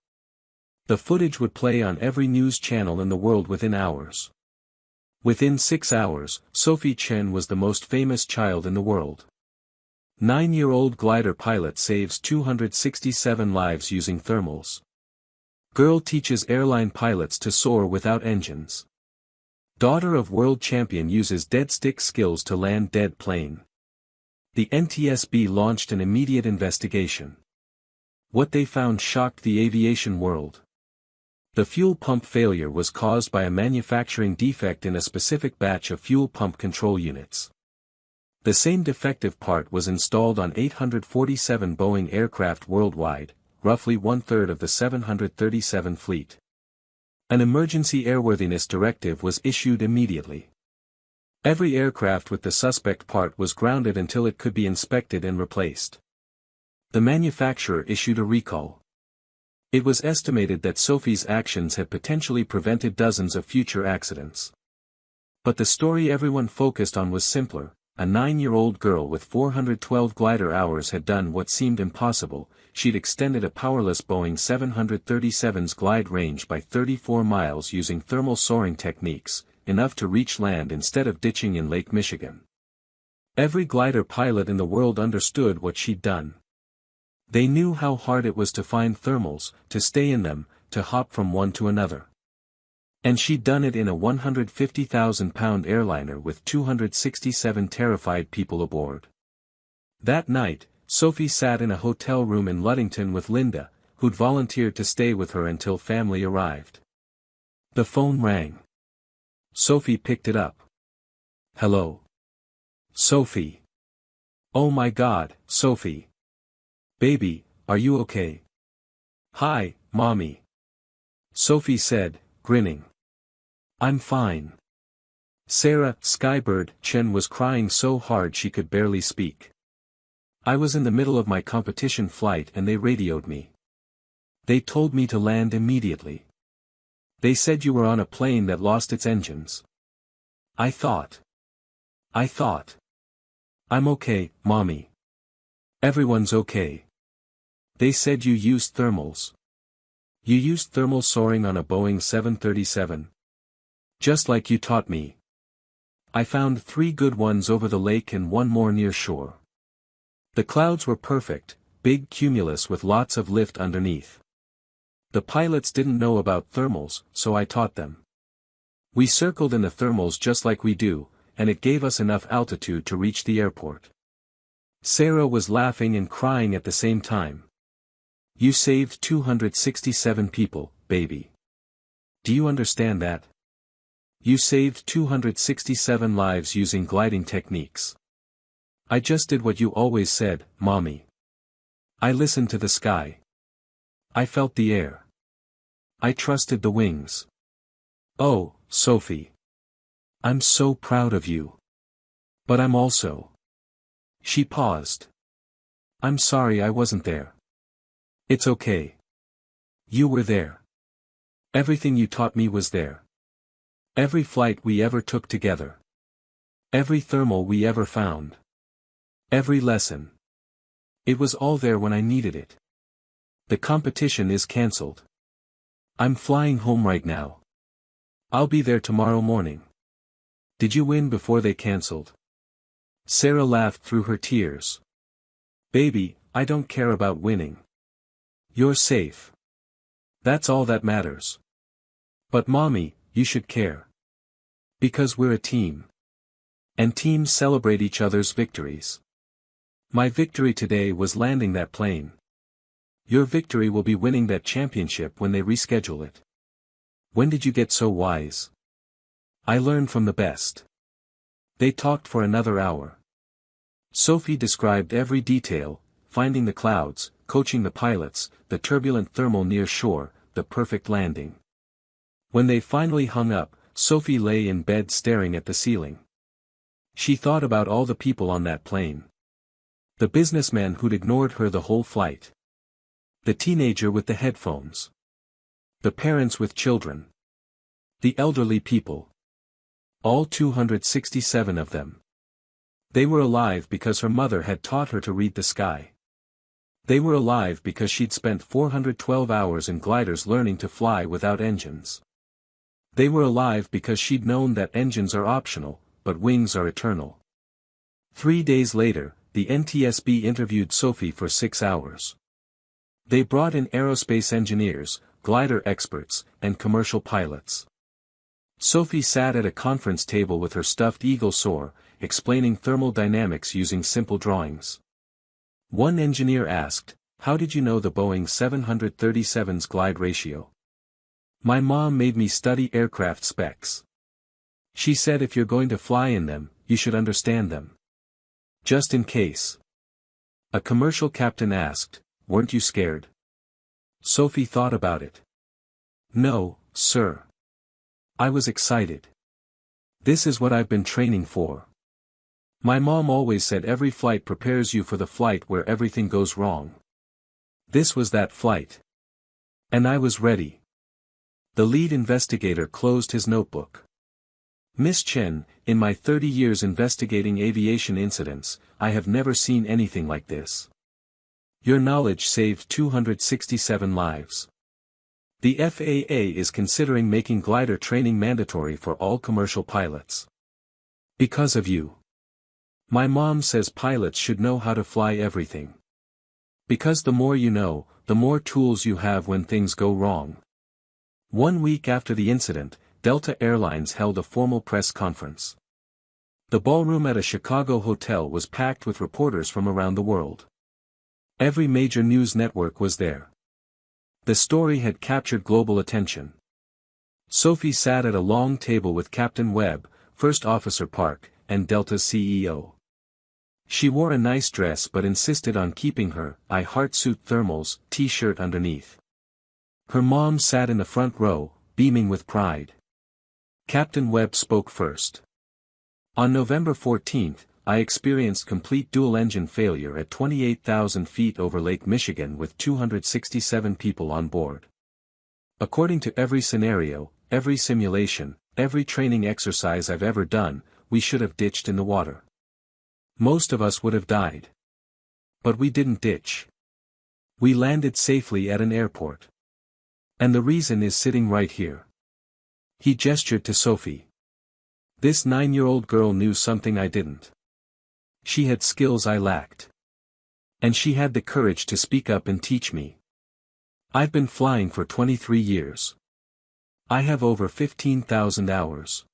The footage would play on every news channel in the world within hours. Within 6 hours, Sophie Chen was the most famous child in the world. 9-year-old glider pilot saves 267 lives using thermals. Girl teaches airline pilots to soar without engines. Daughter of world champion uses dead stick skills to land dead plane. The NTSB launched an immediate investigation. What they found shocked the aviation world. The fuel pump failure was caused by a manufacturing defect in a specific batch of fuel pump control units. The same defective part was installed on 847 Boeing aircraft worldwide, roughly 1/3 of the 737 fleet. An emergency airworthiness directive was issued immediately. Every aircraft with the suspect part was grounded until it could be inspected and replaced. The manufacturer issued a recall. It was estimated that Sophie's actions had potentially prevented dozens of future accidents. But the story everyone focused on was simpler. A 9-year-old girl with 412 glider hours had done what seemed impossible. She'd extended a powerless Boeing 737's glide range by 34 miles using thermal soaring techniques, enough to reach land instead of ditching in Lake Michigan. Every glider pilot in the world understood what she'd done. They knew how hard it was to find thermals, to stay in them, to hop from one to another. And she'd done it in a 150,000-pound airliner with 267 terrified people aboard. That night, Sophie sat in a hotel room in Ludington with Linda, who'd volunteered to stay with her until family arrived. The phone rang. Sophie picked it up. Hello? Sophie. Oh my God, Sophie. Baby, are you okay? Hi, Mommy. Sophie said, grinning. I'm fine. Sarah, Skybird, Chen was crying so hard she could barely speak. I was in the middle of my competition flight and they radioed me. They told me to land immediately. They said you were on a plane that lost its engines. I thought. I'm okay, Mommy. Everyone's okay. They said you used thermals. You used thermal soaring on a Boeing 737. Just like you taught me. I found 3 good ones over the lake and 1 more near shore. The clouds were perfect, big cumulus with lots of lift underneath. The pilots didn't know about thermals, so I taught them. We circled in the thermals just like we do, and it gave us enough altitude to reach the airport. Sarah was laughing and crying at the same time. You saved 267 people, baby. Do you understand that? You saved 267 lives using gliding techniques. I just did what you always said, Mommy. I listened to the sky. I felt the air. I trusted the wings. Oh, Sophie. I'm so proud of you. But I'm also. She paused. I'm sorry I wasn't there. It's okay. You were there. Everything you taught me was there. Every flight we ever took together. Every thermal we ever found. Every lesson. It was all there when I needed it. The competition is cancelled. I'm flying home right now. I'll be there tomorrow morning. Did you win before they cancelled? Sarah laughed through her tears. Baby, I don't care about winning. You're safe. That's all that matters. But Mommy, you should care. Because we're a team. And teams celebrate each other's victories. My victory today was landing that plane. Your victory will be winning that championship when they reschedule it. When did you get so wise? I learned from the best. They talked for another hour. Sophie described every detail, finding the clouds, coaching the pilots, the turbulent thermal near shore, the perfect landing. When they finally hung up, Sophie lay in bed staring at the ceiling. She thought about all the people on that plane. The businessman who'd ignored her the whole flight. The teenager with the headphones. The parents with children. The elderly people. All 267 of them. They were alive because her mother had taught her to read the sky. They were alive because she'd spent 412 hours in gliders learning to fly without engines. They were alive because she'd known that engines are optional, but wings are eternal. 3 days later, the NTSB interviewed Sophie for 6 hours. They brought in aerospace engineers, glider experts, and commercial pilots. Sophie sat at a conference table with her stuffed eagle soar, explaining thermal dynamics using simple drawings. One engineer asked, "How did you know the Boeing 737's glide ratio?" "My mom made me study aircraft specs. She said if you're going to fly in them, you should understand them. Just in case." A commercial captain asked, "Weren't you scared?" Sophie thought about it. "No, sir. I was excited. This is what I've been training for. My mom always said every flight prepares you for the flight where everything goes wrong. This was that flight. And I was ready." The lead investigator closed his notebook. "Miss Chen, in my 30 years investigating aviation incidents, I have never seen anything like this. Your knowledge saved 267 lives. The FAA is considering making glider training mandatory for all commercial pilots. Because of you. My mom says pilots should know how to fly everything. Because the more you know, the more tools you have when things go wrong." 1 week after the incident, Delta Airlines held a formal press conference. The ballroom at a Chicago hotel was packed with reporters from around the world. Every major news network was there. The story had captured global attention. Sophie sat at a long table with Captain Webb, First Officer Park, and Delta's CEO. She wore a nice dress but insisted on keeping her I Heart Suit thermals t-shirt underneath. Her mom sat in the front row, beaming with pride. Captain Webb spoke first. On November 14, I experienced complete dual-engine failure at 28,000 feet over Lake Michigan with 267 people on board. According to every scenario, every simulation, every training exercise I've ever done, we should have ditched in the water. Most of us would have died. But we didn't ditch. We landed safely at an airport. And the reason is sitting right here. He gestured to Sophie. This 9-year-old girl knew something I didn't. She had skills I lacked. And she had the courage to speak up and teach me. I've been flying for 23 years. I have over 15,000 hours.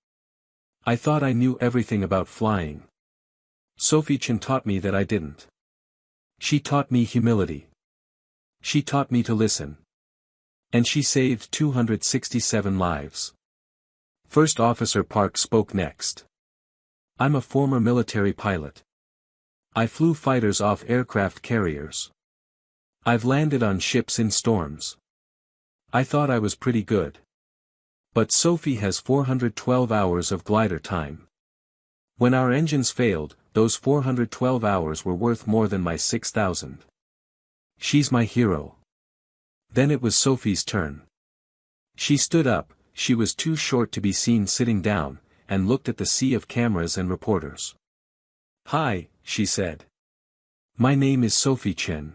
I thought I knew everything about flying. Sophie Chen taught me that I didn't. She taught me humility. She taught me to listen. And she saved 267 lives. First Officer Park spoke next. I'm a former military pilot. I flew fighters off aircraft carriers. I've landed on ships in storms. I thought I was pretty good. But Sophie has 412 hours of glider time. When our engines failed, those 412 hours were worth more than my 6,000. She's my hero. Then it was Sophie's turn. She stood up, she was too short to be seen sitting down, and looked at the sea of cameras and reporters. Hi, she said. My name is Sophie Chen.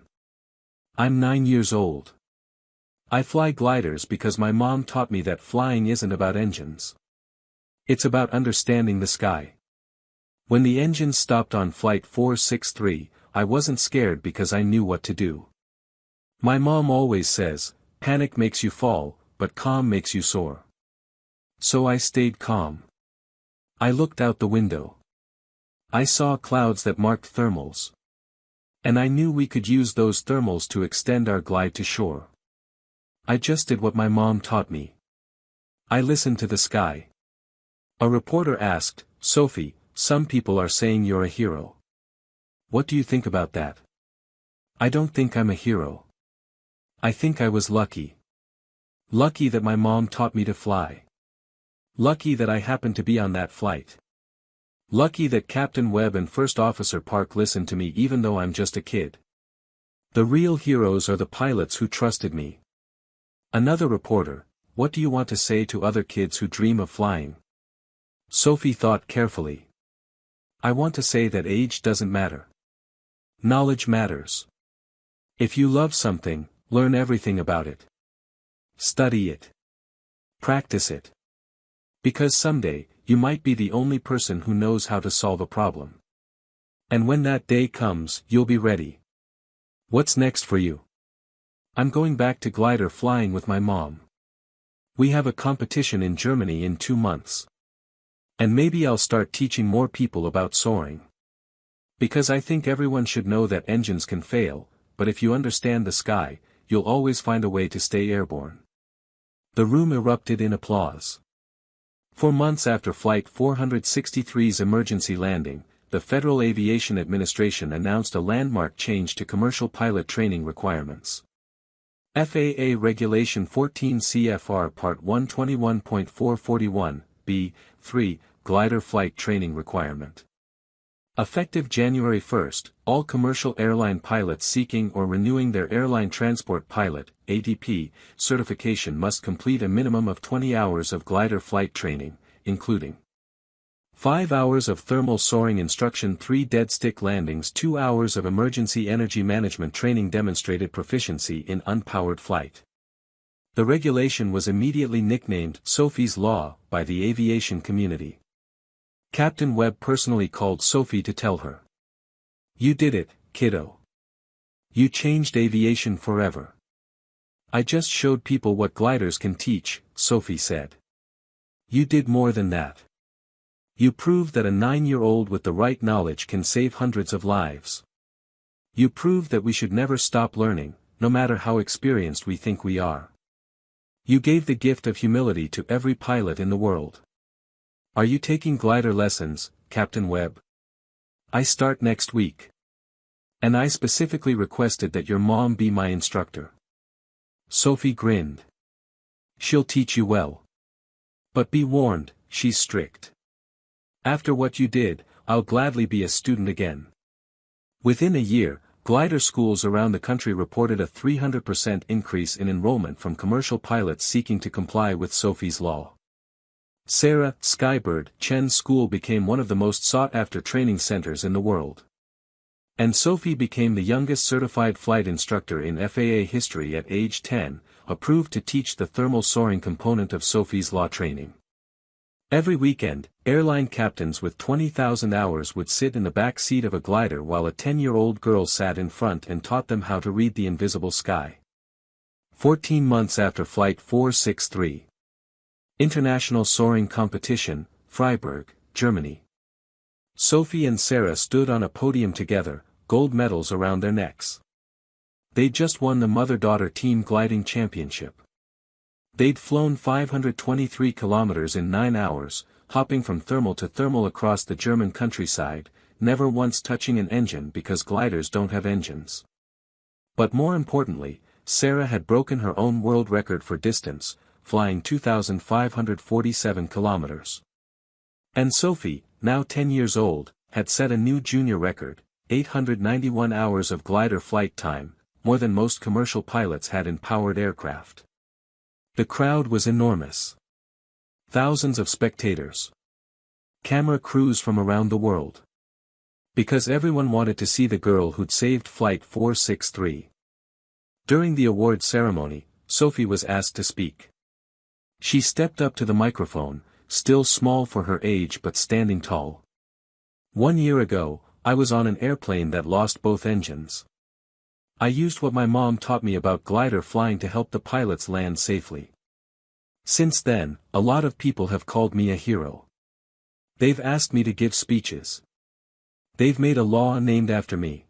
I'm 9 years old. I fly gliders because my mom taught me that flying isn't about engines. It's about understanding the sky. When the engine stopped on Flight 463, I wasn't scared because I knew what to do. My mom always says, panic makes you fall, but calm makes you soar. So I stayed calm. I looked out the window. I saw clouds that marked thermals. And I knew we could use those thermals to extend our glide to shore. I just did what my mom taught me. I listened to the sky. A reporter asked, Sophie, some people are saying you're a hero. What do you think about that? I don't think I'm a hero. I think I was lucky. Lucky that my mom taught me to fly. Lucky that I happened to be on that flight. Lucky that Captain Webb and First Officer Park listened to me even though I'm just a kid. The real heroes are the pilots who trusted me. Another reporter, what do you want to say to other kids who dream of flying? Sophie thought carefully. I want to say that age doesn't matter. Knowledge matters. If you love something, learn everything about it. Study it. Practice it. Because someday, you might be the only person who knows how to solve a problem. And when that day comes, you'll be ready. What's next for you? I'm going back to glider flying with my mom. We have a competition in Germany in 2 months. And maybe I'll start teaching more people about soaring. Because I think everyone should know that engines can fail, but if you understand the sky, you'll always find a way to stay airborne. The room erupted in applause. For months after Flight 463's emergency landing, the Federal Aviation Administration announced a landmark change to commercial pilot training requirements. FAA Regulation 14 CFR Part 121.441, B.3, Glider Flight Training Requirement. Effective January 1, all commercial airline pilots seeking or renewing their Airline Transport Pilot, ATP, certification must complete a minimum of 20 hours of glider flight training, including 5 hours of thermal soaring instruction, 3 dead stick landings, 2 hours of emergency energy management training, demonstrated proficiency in unpowered flight. The regulation was immediately nicknamed Sophie's Law by the aviation community. Captain Webb personally called Sophie to tell her. You did it, kiddo. You changed aviation forever. I just showed people what gliders can teach, Sophie said. You did more than that. You proved that a 9-year-old with the right knowledge can save hundreds of lives. You proved that we should never stop learning, no matter how experienced we think we are. You gave the gift of humility to every pilot in the world. Are you taking glider lessons, Captain Webb? I start next week. And I specifically requested that your mom be my instructor. Sophie grinned. She'll teach you well. But be warned, she's strict. After what you did, I'll gladly be a student again. Within a year, glider schools around the country reported a 300% increase in enrollment from commercial pilots seeking to comply with Sophie's law. Sarah Skybird Chen's school became one of the most sought-after training centers in the world. And Sophie became the youngest certified flight instructor in FAA history at age 10, approved to teach the thermal soaring component of Sophie's law training. Every weekend, airline captains with 20,000 hours would sit in the back seat of a glider while a 10-year-old girl sat in front and taught them how to read the invisible sky. 14 months after Flight 463. International Soaring Competition, Freiburg, Germany. Sophie and Sarah stood on a podium together, gold medals around their necks. They'd just won the mother-daughter team gliding championship. They'd flown 523 kilometers in 9 hours, hopping from thermal to thermal across the German countryside, never once touching an engine because gliders don't have engines. But more importantly, Sarah had broken her own world record for distance, flying 2,547 kilometers. And Sophie, now 10 years old, had set a new junior record, 891 hours of glider flight time, more than most commercial pilots had in powered aircraft. The crowd was enormous. Thousands of spectators. Camera crews from around the world. Because everyone wanted to see the girl who'd saved Flight 463. During the award ceremony, Sophie was asked to speak. She stepped up to the microphone, still small for her age but standing tall. 1 year ago, I was on an airplane that lost both engines. I used what my mom taught me about glider flying to help the pilots land safely. Since then, a lot of people have called me a hero. They've asked me to give speeches. They've made a law named after me.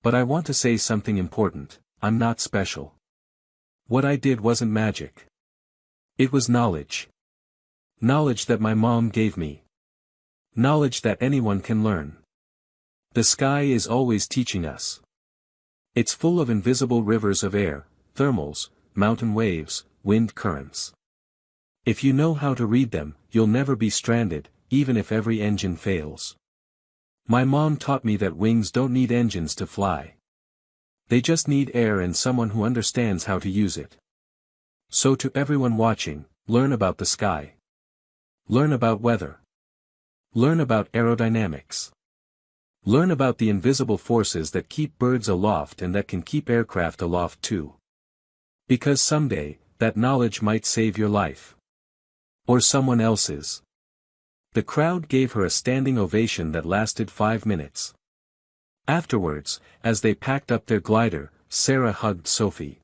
But I want to say something important, I'm not special. What I did wasn't magic. It was knowledge. Knowledge that my mom gave me. Knowledge that anyone can learn. The sky is always teaching us. It's full of invisible rivers of air, thermals, mountain waves, wind currents. If you know how to read them, you'll never be stranded, even if every engine fails. My mom taught me that wings don't need engines to fly. They just need air and someone who understands how to use it. So to everyone watching, learn about the sky. Learn about weather. Learn about aerodynamics. Learn about the invisible forces that keep birds aloft and that can keep aircraft aloft too. Because someday, that knowledge might save your life. Or someone else's. The crowd gave her a standing ovation that lasted 5 minutes. Afterwards, as they packed up their glider, Sarah hugged Sophie.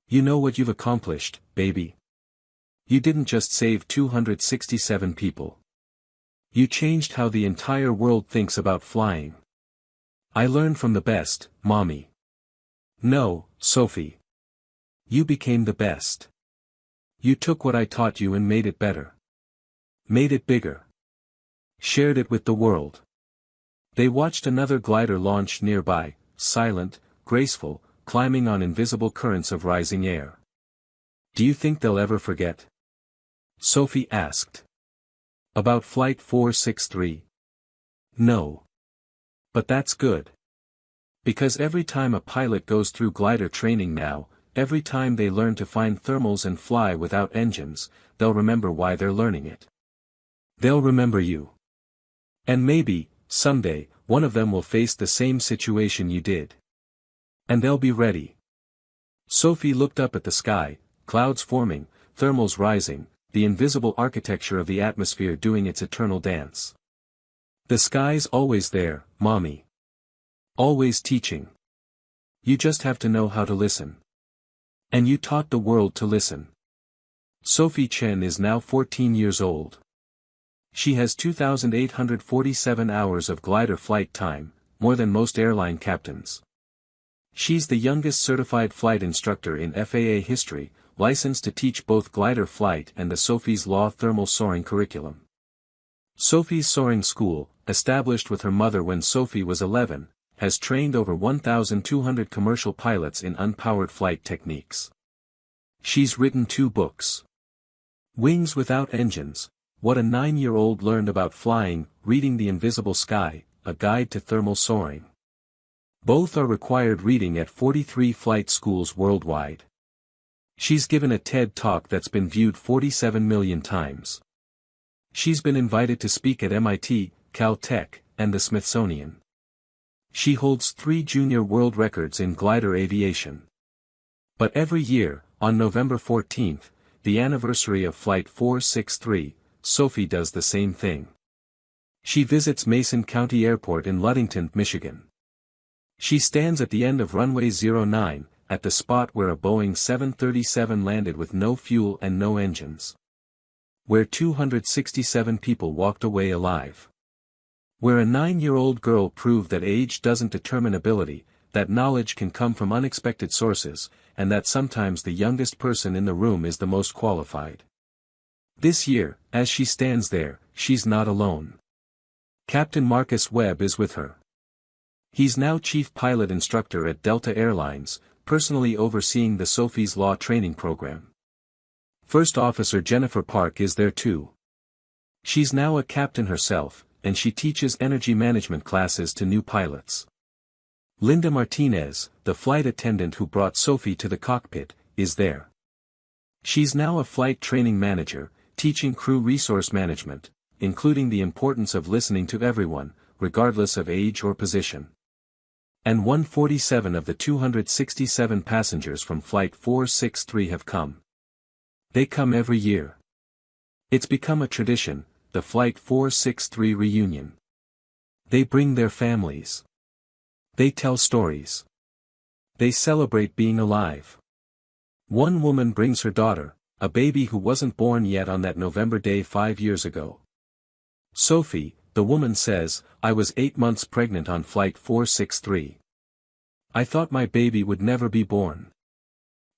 You know what you've accomplished, baby. You didn't just save 267 people. You changed how the entire world thinks about flying. I learned from the best, Mommy. No, Sophie. You became the best. You took what I taught you and made it better. Made it bigger. Shared it with the world. They watched another glider launch nearby, silent, graceful, climbing on invisible currents of rising air. Do you think they'll ever forget? Sophie asked. About Flight 463? No. But that's good. Because every time a pilot goes through glider training now, every time they learn to find thermals and fly without engines, they'll remember why they're learning it. They'll remember you. And maybe, someday, one of them will face the same situation you did. And they'll be ready. Sophie looked up at the sky, clouds forming, thermals rising, the invisible architecture of the atmosphere doing its eternal dance. The sky's always there, Mommy. Always teaching. You just have to know how to listen. And you taught the world to listen. Sophie Chen is now 14 years old. She has 2,847 hours of glider flight time, more than most airline captains. She's the youngest certified flight instructor in FAA history, licensed to teach both glider flight and the Sophie's Law thermal soaring curriculum. Sophie's Soaring School, established with her mother when Sophie was 11, has trained over 1,200 commercial pilots in unpowered flight techniques. She's written 2 books. Wings Without Engines, What a 9-Year-Old Learned About Flying, Reading the Invisible Sky, A Guide to Thermal Soaring. Both are required reading at 43 flight schools worldwide. She's given a TED Talk that's been viewed 47 million times. She's been invited to speak at MIT, Caltech, and the Smithsonian. She holds 3 junior world records in glider aviation. But every year, on November 14th, the anniversary of Flight 463, Sophie does the same thing. She visits Mason County Airport in Ludington, Michigan. She stands at the end of runway 09, at the spot where a Boeing 737 landed with no fuel and no engines. Where 267 people walked away alive. Where a 9-year-old girl proved that age doesn't determine ability, that knowledge can come from unexpected sources, and that sometimes the youngest person in the room is the most qualified. This year, as she stands there, she's not alone. Captain Marcus Webb is with her. He's now chief pilot instructor at Delta Airlines, personally overseeing the Sophie's Law training program. First Officer Jennifer Park is there too. She's now a captain herself, and she teaches energy management classes to new pilots. Linda Martinez, the flight attendant who brought Sophie to the cockpit, is there. She's now a flight training manager, teaching crew resource management, including the importance of listening to everyone, regardless of age or position. And 147 of the 267 passengers from Flight 463 have come. They come every year. It's become a tradition, the Flight 463 reunion. They bring their families. They tell stories. They celebrate being alive. One woman brings her daughter, a baby who wasn't born yet on that November day 5 years ago. Sophie, the woman says, I was 8 months pregnant on Flight 463. I thought my baby would never be born.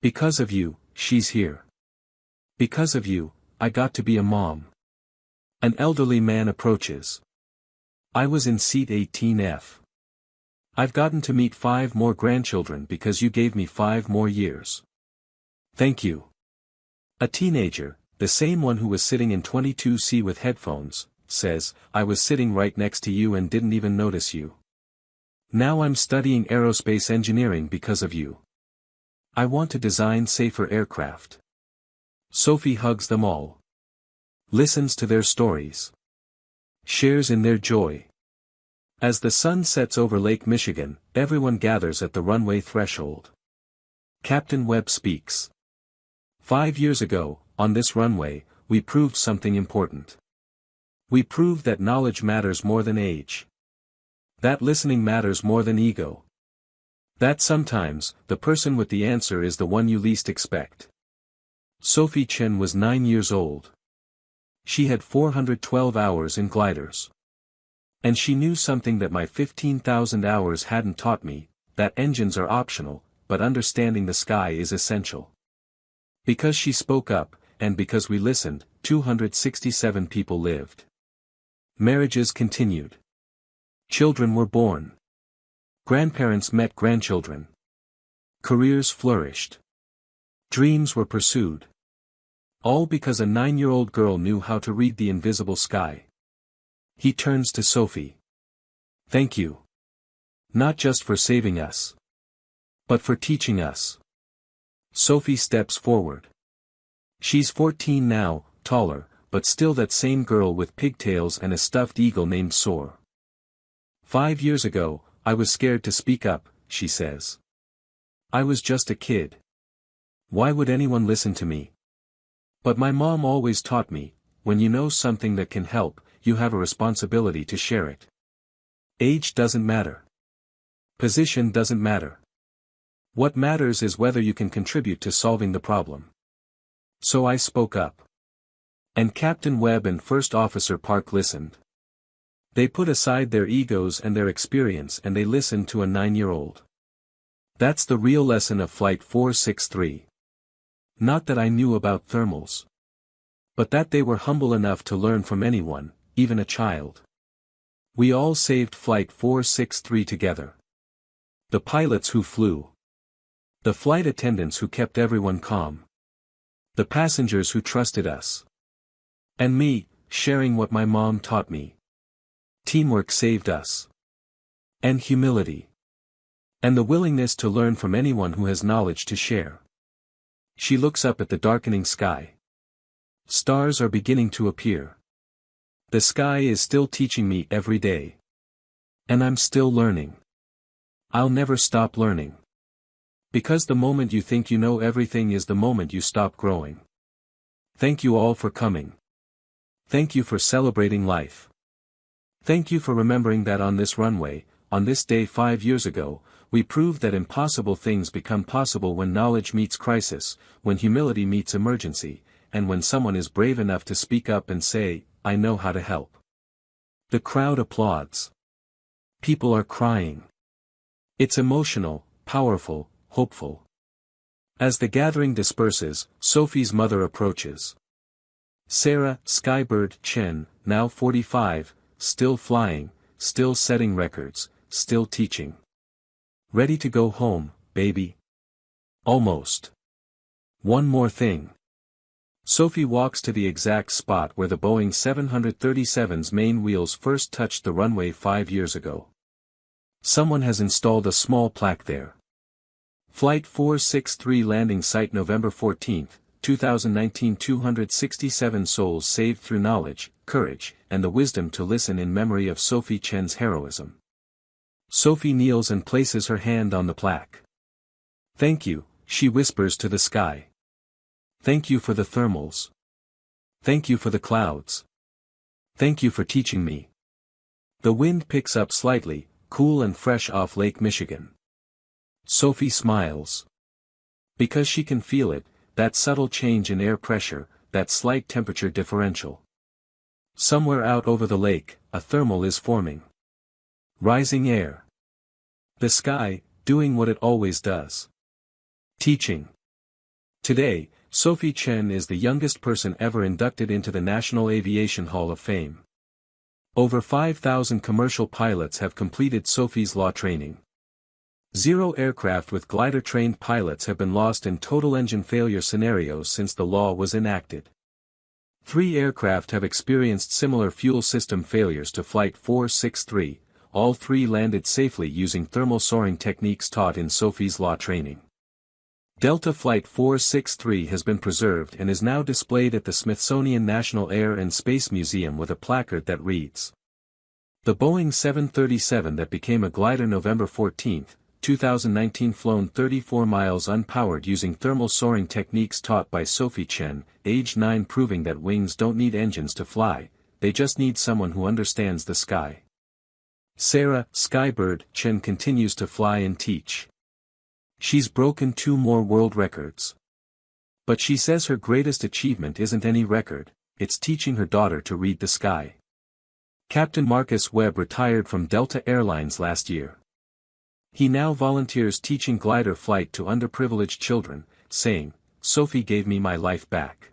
Because of you, she's here. Because of you, I got to be a mom. An elderly man approaches. I was in seat 18F. I've gotten to meet 5 more grandchildren because you gave me 5 more years. Thank you. A teenager, the same one who was sitting in 22C with headphones, says, I was sitting right next to you and didn't even notice you. Now I'm studying aerospace engineering because of you. I want to design safer aircraft. Sophie hugs them all. Listens to their stories. Shares in their joy. As the sun sets over Lake Michigan, everyone gathers at the runway threshold. Captain Webb speaks. 5 years ago, on this runway, we proved something important. We proved that knowledge matters more than age. That listening matters more than ego. That sometimes, the person with the answer is the one you least expect. Sophie Chen was 9 years old. She had 412 hours in gliders. And she knew something that my 15,000 hours hadn't taught me, that engines are optional, but understanding the sky is essential. Because she spoke up, and because we listened, 267 people lived. Marriages continued. Children were born. Grandparents met grandchildren. Careers flourished. Dreams were pursued. All because a 9-year-old girl knew how to read the invisible sky. He turns to Sophie. Thank you. Not just for saving us. But for teaching us. Sophie steps forward. She's 14 now, taller, but still that same girl with pigtails and a stuffed eagle named Soar. 5 years ago, I was scared to speak up, she says. I was just a kid. Why would anyone listen to me? But my mom always taught me, when you know something that can help, you have a responsibility to share it. Age doesn't matter. Position doesn't matter. What matters is whether you can contribute to solving the problem. So I spoke up. And Captain Webb and First Officer Park listened. They put aside their egos and their experience and they listened to a 9-year-old. That's the real lesson of Flight 463. Not that I knew about thermals. But that they were humble enough to learn from anyone, even a child. We all saved Flight 463 together. The pilots who flew. The flight attendants who kept everyone calm. The passengers who trusted us. And me, sharing what my mom taught me. Teamwork saved us. And humility. And the willingness to learn from anyone who has knowledge to share. She looks up at the darkening sky. Stars are beginning to appear. The sky is still teaching me every day. And I'm still learning. I'll never stop learning. Because the moment you think you know everything is the moment you stop growing. Thank you all for coming. Thank you for celebrating life. Thank you for remembering that on this runway, on this day 5 years ago, we proved that impossible things become possible when knowledge meets crisis, when humility meets emergency, and when someone is brave enough to speak up and say, I know how to help. The crowd applauds. People are crying. It's emotional, powerful, hopeful. As the gathering disperses, Sophie's mother approaches. Sarah, Skybird, Chen, now 45, still flying, still setting records, still teaching. Ready to go home, baby? Almost. One more thing. Sophie walks to the exact spot where the Boeing 737's main wheels first touched the runway 5 years ago. Someone has installed a small plaque there. Flight 463 landing site November 14, 2019. 267 souls saved through knowledge, courage, and the wisdom to listen in memory of Sophie Chen's heroism. Sophie kneels and places her hand on the plaque. Thank you, she whispers to the sky. Thank you for the thermals. Thank you for the clouds. Thank you for teaching me. The wind picks up slightly, cool and fresh off Lake Michigan. Sophie smiles. Because she can feel it, that subtle change in air pressure, that slight temperature differential. Somewhere out over the lake, a thermal is forming. Rising air. The sky, doing what it always does. Teaching. Today, Sophie Chen is the youngest person ever inducted into the National Aviation Hall of Fame. Over 5,000 commercial pilots have completed Sophie's law training. 0 aircraft with glider-trained pilots have been lost in total engine failure scenarios since the law was enacted. 3 aircraft have experienced similar fuel system failures to Flight 463, all 3 landed safely using thermal soaring techniques taught in Sophie's law training. Delta Flight 463 has been preserved and is now displayed at the Smithsonian National Air and Space Museum with a placard that reads, "The Boeing 737 that became a glider November 14, 2019 flown 34 miles unpowered using thermal soaring techniques taught by Sophie Chen, age 9, proving that wings don't need engines to fly, they just need someone who understands the sky." Sarah, Skybird, Chen continues to fly and teach. She's broken 2 more world records. But she says her greatest achievement isn't any record, it's teaching her daughter to read the sky. Captain Marcus Webb retired from Delta Airlines last year. He now volunteers teaching glider flight to underprivileged children, saying, "Sophie gave me my life back.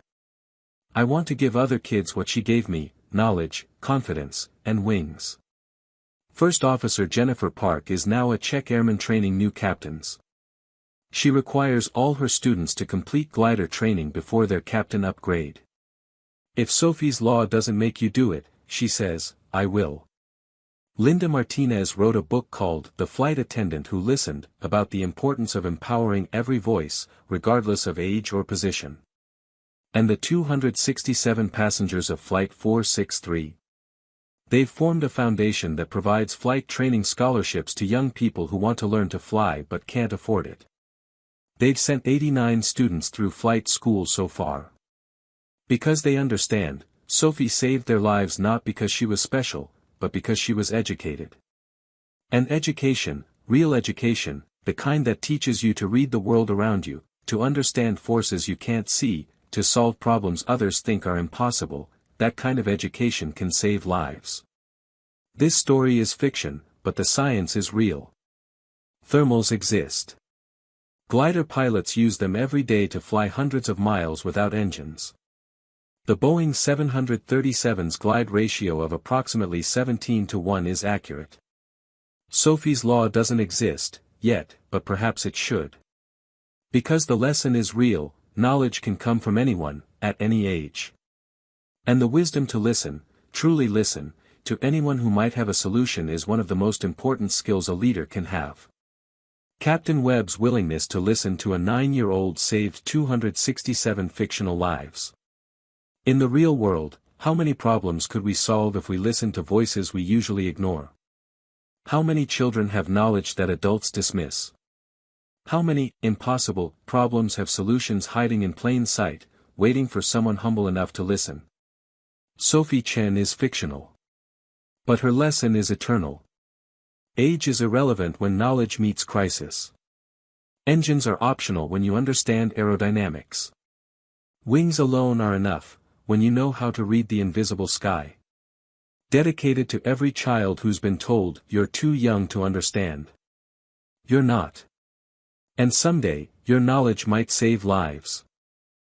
I want to give other kids what she gave me, knowledge, confidence, and wings." First Officer Jennifer Park is now a Czech airman training new captains. She requires all her students to complete glider training before their captain upgrade. If Sophie's law doesn't make you do it, she says, I will. Linda Martinez wrote a book called The Flight Attendant Who Listened, about the importance of empowering every voice, regardless of age or position. And the 267 passengers of Flight 463? They've formed a foundation that provides flight training scholarships to young people who want to learn to fly but can't afford it. They've sent 89 students through flight school so far. Because they understand, Sophie saved their lives not because she was special, but because she was educated. And education, real education, the kind that teaches you to read the world around you, to understand forces you can't see, to solve problems others think are impossible, that kind of education can save lives. This story is fiction, but the science is real. Thermals exist. Glider pilots use them every day to fly hundreds of miles without engines. The Boeing 737's glide ratio of approximately 17:1 is accurate. Sophie's Law doesn't exist, yet, but perhaps it should. Because the lesson is real, knowledge can come from anyone, at any age. And the wisdom to listen, truly listen, to anyone who might have a solution is one of the most important skills a leader can have. Captain Webb's willingness to listen to a 9-year-old saved 267 fictional lives. In the real world, how many problems could we solve if we listened to voices we usually ignore? How many children have knowledge that adults dismiss? How many, impossible, problems have solutions hiding in plain sight, waiting for someone humble enough to listen? Sophie Chen is fictional. But her lesson is eternal. Age is irrelevant when knowledge meets crisis. Engines are optional when you understand aerodynamics. Wings alone are enough, when you know how to read the invisible sky. Dedicated to every child who's been told, "You're too young to understand." You're not. And someday, your knowledge might save lives.